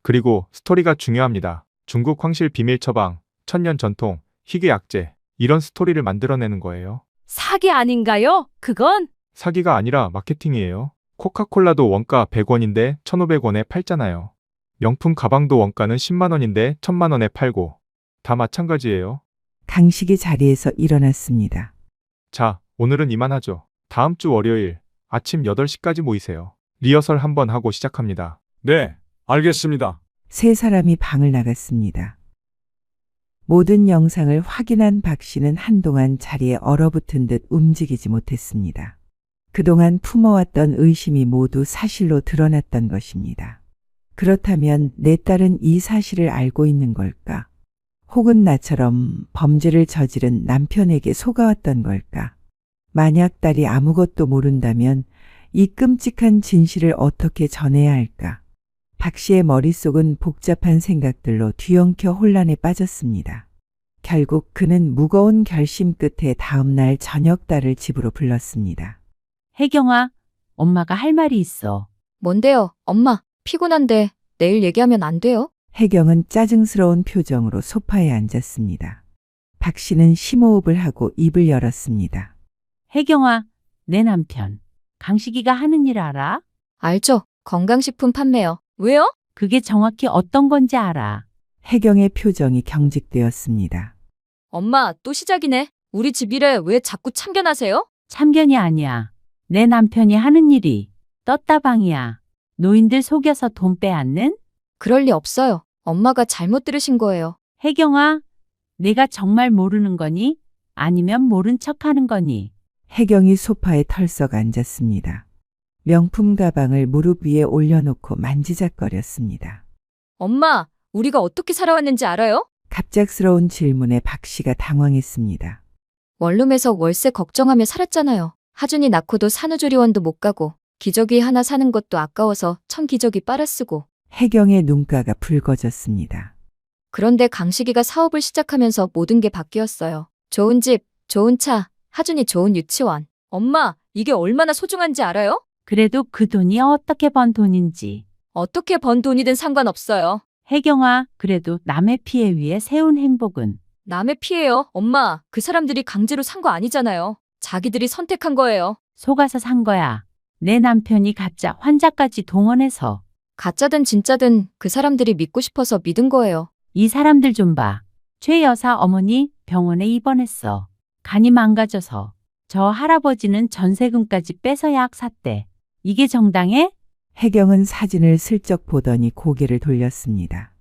그리고 스토리가 중요합니다. 중국 황실 비밀 처방, 천년 전통, 희귀 약재. 이런 스토리를 만들어내는 거예요. 사기 아닌가요? 그건? 사기가 아니라 마케팅이에요. 코카콜라도 원가 100원인데 1,500원에 팔잖아요. 명품 가방도 원가는 10만 원인데 1,000만 원에 팔고. 다 마찬가지예요. 강식이 자리에서 일어났습니다. 자, 오늘은 이만하죠. 다음 주 월요일 아침 8시까지 모이세요. 리허설 한번 하고 시작합니다. 네, 알겠습니다. 세 사람이 방을 나갔습니다. 모든 영상을 확인한 박 씨는 한동안 자리에 얼어붙은 듯 움직이지 못했습니다. 그동안 품어왔던 의심이 모두 사실로 드러났던 것입니다. 그렇다면 내 딸은 이 사실을 알고 있는 걸까? 혹은 나처럼 범죄를 저지른 남편에게 속아왔던 걸까? 만약 딸이 아무것도 모른다면 이 끔찍한 진실을 어떻게 전해야 할까? 박 씨의 머릿속은 복잡한 생각들로 뒤엉켜 혼란에 빠졌습니다. 결국 그는 무거운 결심 끝에 다음 날 저녁 딸을 집으로 불렀습니다. 혜경아, 엄마가 할 말이 있어. 뭔데요? 엄마, 피곤한데 내일 얘기하면 안 돼요? 혜경은 짜증스러운 표정으로 소파에 앉았습니다. 박 씨는 심호흡을 하고 입을 열었습니다. 혜경아, 내 남편. 강식이가 하는 일 알아? 알죠. 건강식품 판매요. 왜요? 그게 정확히 어떤 건지 알아. 혜경의 표정이 경직되었습니다. 엄마, 또 시작이네. 우리 집 일에 왜 자꾸 참견하세요? 참견이 아니야. 내 남편이 하는 일이 떴다방이야. 노인들 속여서 돈 빼앗는? 그럴 리 없어요. 엄마가 잘못 들으신 거예요. 혜경아, 내가 정말 모르는 거니? 아니면 모른 척하는 거니? 혜경이 소파에 털썩 앉았습니다. 명품 가방을 무릎 위에 올려놓고 만지작거렸습니다. 엄마, 우리가 어떻게 살아왔는지 알아요? 갑작스러운 질문에 박 씨가 당황했습니다. 원룸에서 월세 걱정하며 살았잖아요. 하준이 낳고도 산후조리원도 못 가고 기저귀 하나 사는 것도 아까워서 천기저귀 빨아 쓰고. 혜경의 눈가가 붉어졌습니다. 그런데 강식이가 사업을 시작하면서 모든 게 바뀌었어요. 좋은 집, 좋은 차, 하준이 좋은 유치원. 엄마, 이게 얼마나 소중한지 알아요? 그래도 그 돈이 어떻게 번 돈인지. 어떻게 번 돈이든 상관없어요. 혜경아, 그래도 남의 피해 위에 세운 행복은. 남의 피해요. 엄마, 그 사람들이 강제로 산 거 아니잖아요. 자기들이 선택한 거예요. 속아서 산 거야. 내 남편이 가짜 환자까지 동원해서. 가짜든 진짜든 그 사람들이 믿고 싶어서 믿은 거예요. 이 사람들 좀 봐. 최 여사 어머니 병원에 입원했어. 간이 망가져서. 저 할아버지는 전세금까지 빼서 약 샀대. 이게 정당해? 혜경은 사진을 슬쩍 보더니 고개를 돌렸습니다.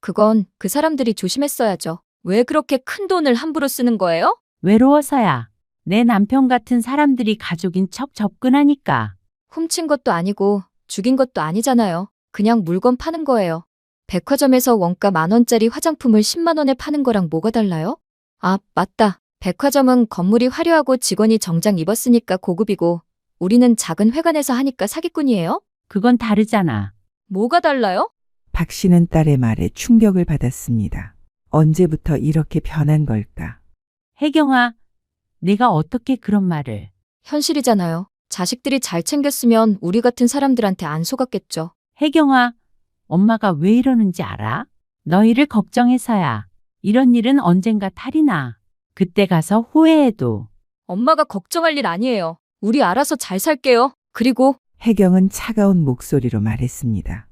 그건 그 사람들이 조심했어야죠. 왜 그렇게 큰 돈을 함부로 쓰는 거예요? 외로워서야. 내 남편 같은 사람들이 가족인 척 접근하니까. 훔친 것도 아니고 죽인 것도 아니잖아요. 그냥 물건 파는 거예요. 백화점에서 원가 10,000원짜리 화장품을 10만 원에 파는 거랑 뭐가 달라요? 아, 맞다. 백화점은 건물이 화려하고 직원이 정장 입었으니까 고급이고 우리는 작은 회관에서 하니까 사기꾼이에요? 그건 다르잖아. 뭐가 달라요? 박 씨는 딸의 말에 충격을 받았습니다. 언제부터 이렇게 변한 걸까? 혜경아, 내가 어떻게 그런 말을. 현실이잖아요. 자식들이 잘 챙겼으면 우리 같은 사람들한테 안 속았겠죠. 혜경아, 엄마가 왜 이러는지 알아? 너희를 걱정해서야. 이런 일은 언젠가 탈이 나. 그때 가서 후회해도. 엄마가 걱정할 일 아니에요. 우리 알아서 잘 살게요. 그리고 혜경은 차가운 목소리로 말했습니다.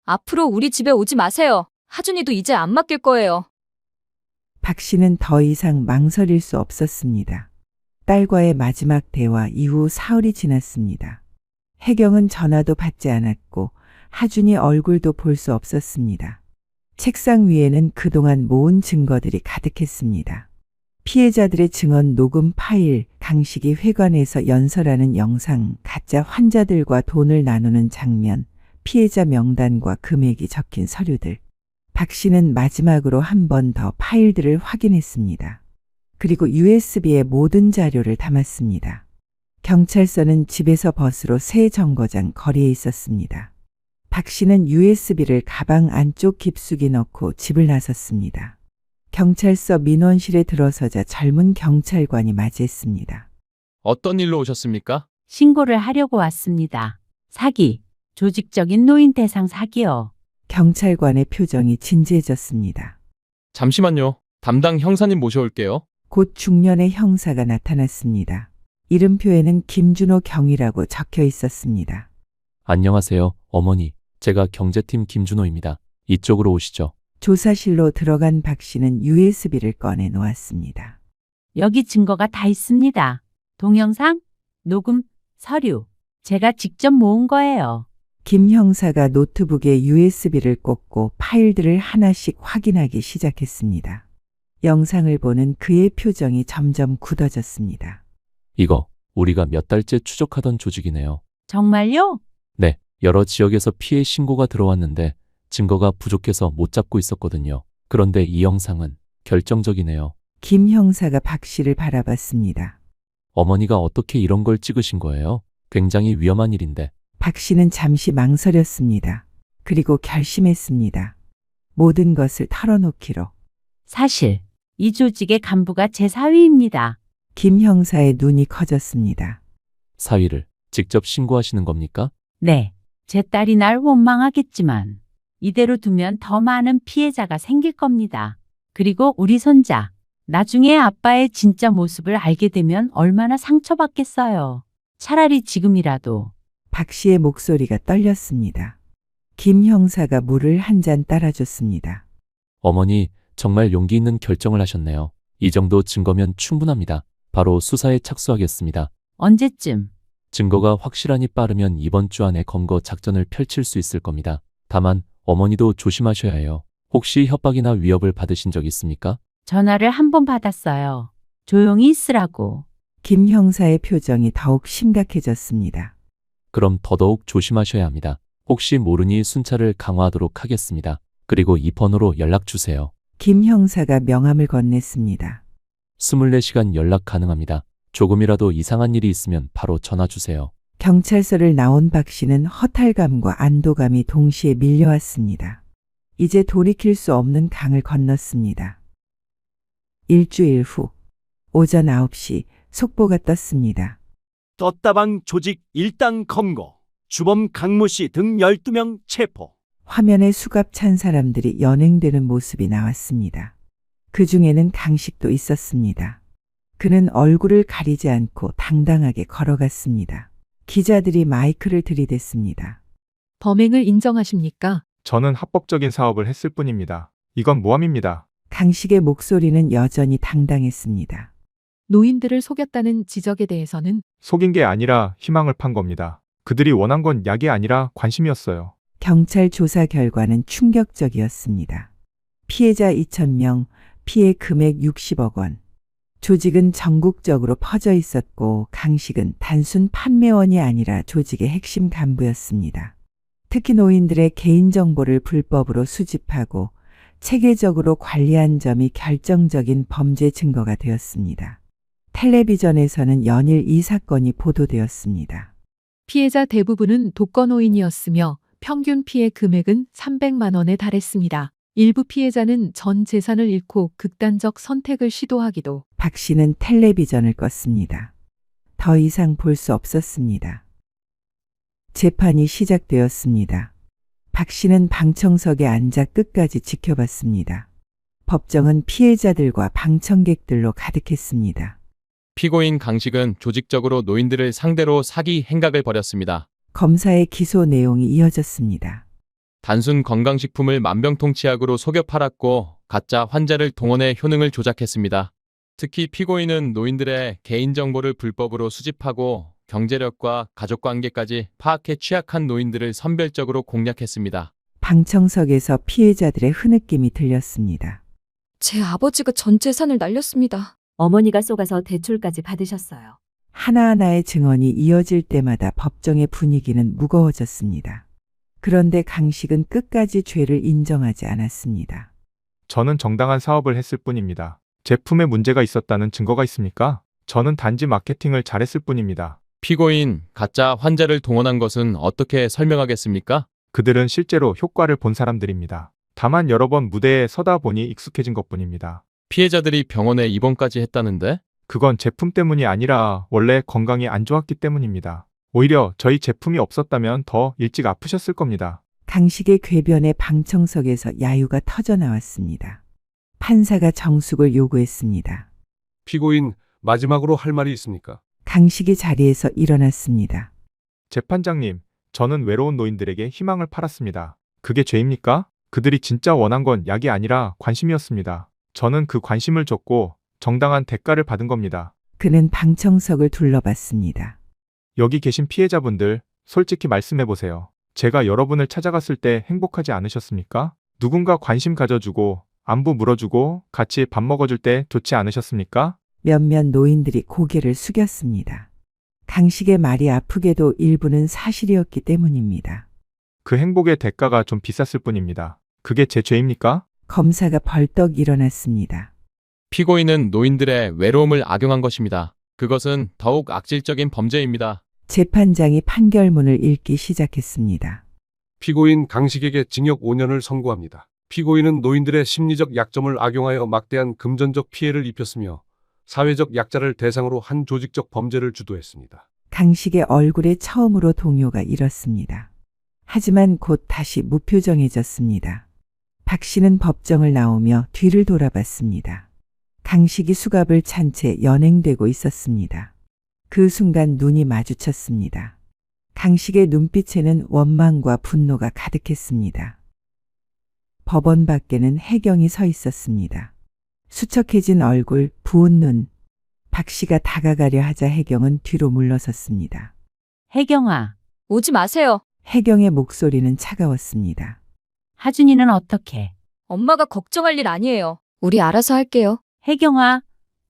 앞으로 우리 집에 오지 마세요. 하준이도 이제 안 맡길 거예요. 박 씨는 더 이상 망설일 수 없었습니다. 딸과의 마지막 대화 이후 사흘이 지났습니다. 혜경은 전화도 받지 않았고 하준이 얼굴도 볼 수 없었습니다. 책상 위에는 그동안 모은 증거들이 가득했습니다. 피해자들의 증언 녹음 파일, 강식이 회관에서 연설하는 영상, 가짜 환자들과 돈을 나누는 장면, 피해자 명단과 금액이 적힌 서류들. 박 씨는 마지막으로 한 번 더 파일들을 확인했습니다. 그리고 USB에 모든 자료를 담았습니다. 경찰서는 집에서 버스로 새 정거장 거리에 있었습니다. 박 씨는 USB를 가방 안쪽 깊숙이 넣고 집을 나섰습니다. 경찰서 민원실에 들어서자 젊은 경찰관이 맞이했습니다. 어떤 일로 오셨습니까? 신고를 하려고 왔습니다. 사기, 조직적인 노인 대상 사기요. 경찰관의 표정이 진지해졌습니다. 잠시만요. 담당 형사님 모셔올게요. 곧 중년의 형사가 나타났습니다. 이름표에는 김준호 경이라고 적혀 있었습니다. 안녕하세요, 어머니. 제가 경제팀 김준호입니다. 이쪽으로 오시죠. 조사실로 들어간 박 씨는 USB를 꺼내 놓았습니다. 여기 증거가 다 있습니다. 동영상, 녹음, 서류. 제가 직접 모은 거예요. 김 형사가 노트북에 USB를 꽂고 파일들을 하나씩 확인하기 시작했습니다. 영상을 보는 그의 표정이 점점 굳어졌습니다. 이거 우리가 몇 달째 추적하던 조직이네요. 정말요? 네, 여러 지역에서 피해 신고가 들어왔는데 증거가 부족해서 못 잡고 있었거든요. 그런데 이 영상은 결정적이네요. 김 형사가 박 씨를 바라봤습니다. 어머니가 어떻게 이런 걸 찍으신 거예요? 굉장히 위험한 일인데. 박 씨는 잠시 망설였습니다. 그리고 결심했습니다. 모든 것을 털어놓기로. 사실 이 조직의 간부가 제 사위입니다. 김 형사의 눈이 커졌습니다. 사위를 직접 신고하시는 겁니까? 네, 제 딸이 날 원망하겠지만 이대로 두면 더 많은 피해자가 생길 겁니다. 그리고 우리 손자, 나중에 아빠의 진짜 모습을 알게 되면 얼마나 상처받겠어요. 차라리 지금이라도. 박 씨의 목소리가 떨렸습니다. 김 형사가 물을 한 잔 따라줬습니다. 어머니, 정말 용기 있는 결정을 하셨네요. 이 정도 증거면 충분합니다. 바로 수사에 착수하겠습니다. 언제쯤? 증거가 확실하니 빠르면 이번 주 안에 검거 작전을 펼칠 수 있을 겁니다. 다만 어머니도 조심하셔야 해요. 혹시 협박이나 위협을 받으신 적 있습니까? 전화를 한 번 받았어요. 조용히 있으라고. 김 형사의 표정이 더욱 심각해졌습니다. 그럼 더더욱 조심하셔야 합니다. 혹시 모르니 순찰을 강화하도록 하겠습니다. 그리고 이 번호로 연락 주세요. 김 형사가 명함을 건넸습니다. 24시간 연락 가능합니다. 조금이라도 이상한 일이 있으면 바로 전화 주세요. 경찰서를 나온 박 씨는 허탈감과 안도감이 동시에 밀려왔습니다. 이제 돌이킬 수 없는 강을 건넜습니다. 일주일 후 오전 9시 속보가 떴습니다. 떴다방 조직 일당 검거, 주범 강모 씨 등 12명 체포. 화면에 수갑 찬 사람들이 연행되는 모습이 나왔습니다. 그 중에는 강식도 있었습니다. 그는 얼굴을 가리지 않고 당당하게 걸어갔습니다. 기자들이 마이크를 들이댔습니다. 범행을 인정하십니까? 저는 합법적인 사업을 했을 뿐입니다. 이건 모함입니다. 강식의 목소리는 여전히 당당했습니다. 노인들을 속였다는 지적에 대해서는 속인 게 아니라 희망을 판 겁니다. 그들이 원한 건 약이 아니라 관심이었어요. 경찰 조사 결과는 충격적이었습니다. 피해자 2,000명, 피해 금액 60억 원. 조직은 전국적으로 퍼져 있었고 강식은 단순 판매원이 아니라 조직의 핵심 간부였습니다. 특히 노인들의 개인정보를 불법으로 수집하고 체계적으로 관리한 점이 결정적인 범죄 증거가 되었습니다. 텔레비전에서는 연일 이 사건이 보도되었습니다. 피해자 대부분은 독거노인이었으며 평균 피해 금액은 300만 원에 달했습니다. 일부 피해자는 전 재산을 잃고 극단적 선택을 시도하기도. 박 씨는 텔레비전을 껐습니다. 더 이상 볼 수 없었습니다. 재판이 시작되었습니다. 박 씨는 방청석에 앉아 끝까지 지켜봤습니다. 법정은 피해자들과 방청객들로 가득했습니다. 피고인 강식은 조직적으로 노인들을 상대로 사기 행각을 벌였습니다. 검사의 기소 내용이 이어졌습니다. 단순 건강식품을 만병통치약으로 속여 팔았고 가짜 환자를 동원해 효능을 조작했습니다. 특히 피고인은 노인들의 개인정보를 불법으로 수집하고 경제력과 가족관계까지 파악해 취약한 노인들을 선별적으로 공략했습니다. 방청석에서 피해자들의 흐느낌이 들렸습니다. 제 아버지가 전 재산을 날렸습니다. 어머니가 쏘가서 대출까지 받으셨어요. 하나하나의 증언이 이어질 때마다 법정의 분위기는 무거워졌습니다. 그런데 강식은 끝까지 죄를 인정하지 않았습니다. 저는 정당한 사업을 했을 뿐입니다. 제품에 문제가 있었다는 증거가 있습니까? 저는 단지 마케팅을 잘했을 뿐입니다. 피고인, 가짜 환자를 동원한 것은 어떻게 설명하겠습니까? 그들은 실제로 효과를 본 사람들입니다. 다만 여러 번 무대에 서다 보니 익숙해진 것뿐입니다. 피해자들이 병원에 입원까지 했다는데? 그건 제품 때문이 아니라 원래 건강이 안 좋았기 때문입니다. 오히려 저희 제품이 없었다면 더 일찍 아프셨을 겁니다. 강식의 궤변에 방청석에서 야유가 터져 나왔습니다. 판사가 정숙을 요구했습니다. 피고인, 마지막으로 할 말이 있습니까? 강식이 자리에서 일어났습니다. 재판장님, 저는 외로운 노인들에게 희망을 팔았습니다. 그게 죄입니까? 그들이 진짜 원한 건 약이 아니라 관심이었습니다. 저는 그 관심을 줬고 정당한 대가를 받은 겁니다. 그는 방청석을 둘러봤습니다. 여기 계신 피해자분들, 솔직히 말씀해보세요. 제가 여러분을 찾아갔을 때 행복하지 않으셨습니까? 누군가 관심 가져주고 안부 물어주고 같이 밥 먹어줄 때 좋지 않으셨습니까? 몇몇 노인들이 고개를 숙였습니다. 강식의 말이 아프게도 일부는 사실이었기 때문입니다. 그 행복의 대가가 좀 비쌌을 뿐입니다. 그게 제 죄입니까? 검사가 벌떡 일어났습니다. 피고인은 노인들의 외로움을 악용한 것입니다. 그것은 더욱 악질적인 범죄입니다. 재판장이 판결문을 읽기 시작했습니다. 피고인 강식에게 징역 5년을 선고합니다. 피고인은 노인들의 심리적 약점을 악용하여 막대한 금전적 피해를 입혔으며 사회적 약자를 대상으로 한 조직적 범죄를 주도했습니다. 강식의 얼굴에 처음으로 동요가 일었습니다. 하지만 곧 다시 무표정해졌습니다. 박 씨는 법정을 나오며 뒤를 돌아봤습니다. 강식이 수갑을 찬 채 연행되고 있었습니다. 그 순간 눈이 마주쳤습니다. 강식의 눈빛에는 원망과 분노가 가득했습니다. 법원 밖에는 혜경이 서 있었습니다. 수척해진 얼굴, 부은 눈. 박 씨가 다가가려 하자 혜경은 뒤로 물러섰습니다. 혜경아, 오지 마세요. 혜경의 목소리는 차가웠습니다. 하준이는 어떻게? 엄마가 걱정할 일 아니에요. 우리 알아서 할게요. 혜경아,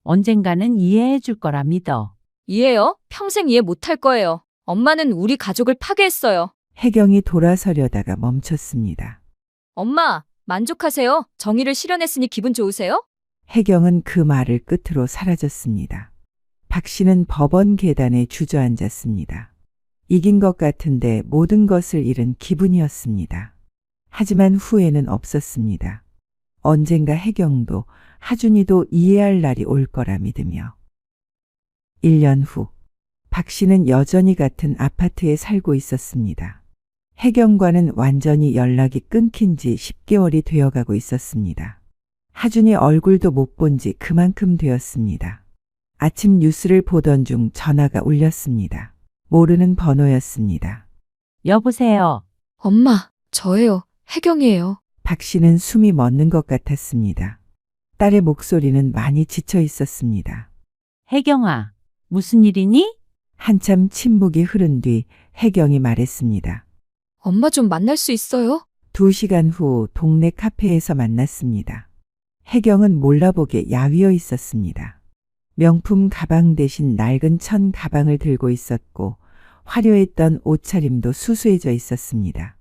언젠가는 이해해 줄 거라 믿어. 이해요? 평생 이해 못할 거예요. 엄마는 우리 가족을 파괴했어요. 혜경이 돌아서려다가 멈췄습니다. 엄마, 만족하세요? 정의를 실현했으니 기분 좋으세요? 혜경은 그 말을 끝으로 사라졌습니다. 박 씨는 법원 계단에 주저앉았습니다. 이긴 것 같은데 모든 것을 잃은 기분이었습니다. 하지만 후회는 없었습니다. 언젠가 혜경도 하준이도 이해할 날이 올 거라 믿으며. 1년 후, 박 씨는 여전히 같은 아파트에 살고 있었습니다. 혜경과는 완전히 연락이 끊긴 지 10개월이 되어가고 있었습니다. 하준이 얼굴도 못 본 지 그만큼 되었습니다. 아침 뉴스를 보던 중 전화가 울렸습니다. 모르는 번호였습니다. 여보세요. 엄마, 저예요. 혜경이에요. 박 씨는 숨이 멎는 것 같았습니다. 딸의 목소리는 많이 지쳐 있었습니다. 혜경아, 무슨 일이니? 한참 침묵이 흐른 뒤 혜경이 말했습니다. 엄마 좀 만날 수 있어요? 2시간 후 동네 카페에서 만났습니다. 혜경은 몰라보게 야위어 있었습니다. 명품 가방 대신 낡은 천 가방을 들고 있었고 화려했던 옷차림도 수수해져 있었습니다.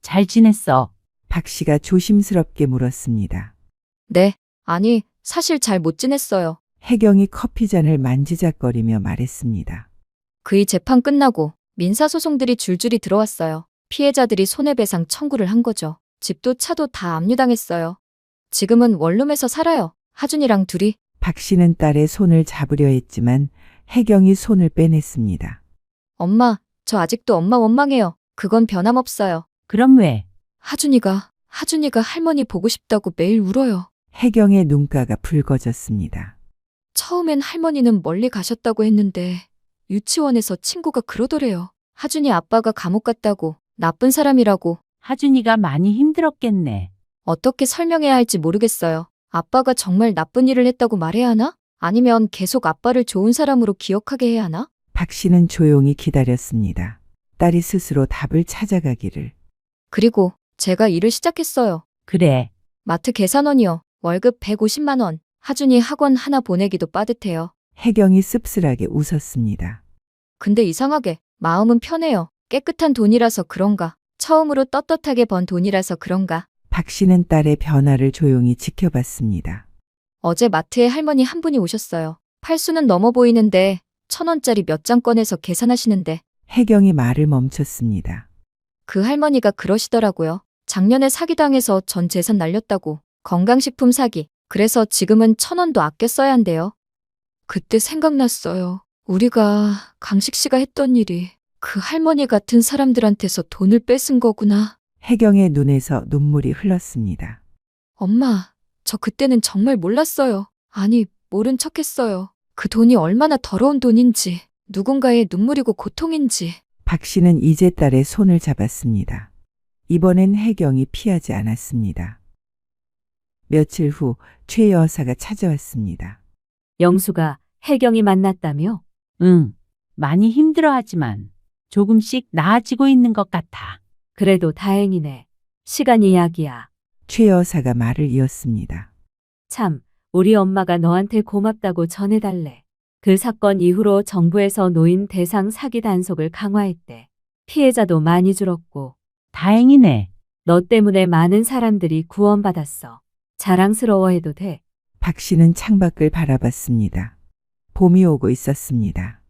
잘 지냈어? 박 씨가 조심스럽게 물었습니다. 네. 아니, 사실 잘 못 지냈어요. 혜경이 커피잔을 만지작거리며 말했습니다. 그이 재판 끝나고 민사소송들이 줄줄이 들어왔어요. 피해자들이 손해배상 청구를 한 거죠. 집도 차도 다 압류당했어요. 지금은 원룸에서 살아요. 하준이랑 둘이. 박 씨는 딸의 손을 잡으려 했지만 혜경이 손을 빼냈습니다. 엄마, 저 아직도 엄마 원망해요. 그건 변함없어요. 그럼 왜? 하준이가 할머니 보고 싶다고 매일 울어요. 혜경의 눈가가 붉어졌습니다. 처음엔 할머니는 멀리 가셨다고 했는데 유치원에서 친구가 그러더래요. 하준이 아빠가 감옥 갔다고, 나쁜 사람이라고. 하준이가 많이 힘들었겠네. 어떻게 설명해야 할지 모르겠어요. 아빠가 정말 나쁜 일을 했다고 말해야 하나? 아니면 계속 아빠를 좋은 사람으로 기억하게 해야 하나? 박 씨는 조용히 기다렸습니다. 딸이 스스로 답을 찾아가기를. 그리고 제가 일을 시작했어요. 그래. 마트 계산원이요. 월급 150만 원. 하준이 학원 하나 보내기도 빠듯해요. 혜경이 씁쓸하게 웃었습니다. 근데 이상하게 마음은 편해요. 깨끗한 돈이라서 그런가. 처음으로 떳떳하게 번 돈이라서 그런가. 박 씨는 딸의 변화를 조용히 지켜봤습니다. 어제 마트에 할머니 한 분이 오셨어요. 팔수는 넘어 보이는데 1,000원짜리 몇 장 꺼내서 계산하시는데 혜경이 말을 멈췄습니다. 그 할머니가 그러시더라고요. 작년에 사기당해서 전 재산 날렸다고. 건강식품 사기. 그래서 지금은 1,000원도 아껴 써야 한대요. 그때 생각났어요. 우리가 강식 씨가 했던 일이 그 할머니 같은 사람들한테서 돈을 뺏은 거구나. 혜경의 눈에서 눈물이 흘렀습니다. 엄마, 저 그때는 정말 몰랐어요. 아니, 모른 척했어요. 그 돈이 얼마나 더러운 돈인지, 누군가의 눈물이고 고통인지. 박 씨는 이제 딸의 손을 잡았습니다. 이번엔 혜경이 피하지 않았습니다. 며칠 후 최 여사가 찾아왔습니다. 영수가 혜경이 만났다며? 응. 많이 힘들어하지만 조금씩 나아지고 있는 것 같아. 그래도 다행이네. 시간이 약이야. 최 여사가 말을 이었습니다. 참, 우리 엄마가 너한테 고맙다고 전해달래. 그 사건 이후로 정부에서 노인 대상 사기 단속을 강화했대. 피해자도 많이 줄었고. 다행이네. 너 때문에 많은 사람들이 구원받았어. 자랑스러워해도 돼. 박 씨는 창밖을 바라봤습니다. 봄이 오고 있었습니다.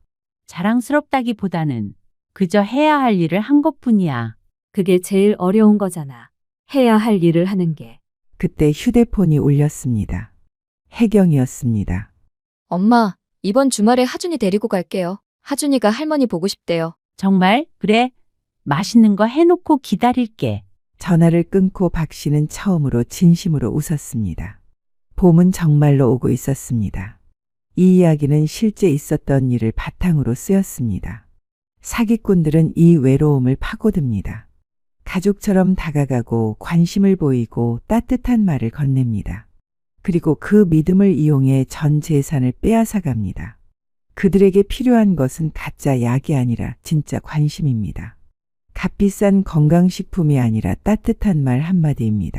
자랑스럽다기보다는 그저 해야 할 일을 한 것뿐이야. 그게 제일 어려운 거잖아. 해야 할 일을 하는 게. 그때 휴대폰이 울렸습니다. 혜경이었습니다. 엄마, 이번 주말에 하준이 데리고 갈게요. 하준이가 할머니 보고 싶대요. 정말? 그래. 맛있는 거 해놓고 기다릴게. 전화를 끊고 박 씨는 처음으로 진심으로 웃었습니다. 봄은 정말로 오고 있었습니다. 이 이야기는 실제 있었던 일을 바탕으로 쓰였습니다. 사기꾼들은 이 외로움을 파고듭니다. 가족처럼 다가가고 관심을 보이고 따뜻한 말을 건넵니다. 그리고 그 믿음을 이용해 전 재산을 빼앗아갑니다. 그들에게 필요한 것은 가짜 약이 아니라 진짜 관심입니다. 값비싼 건강식품이 아니라 따뜻한 말 한마디입니다.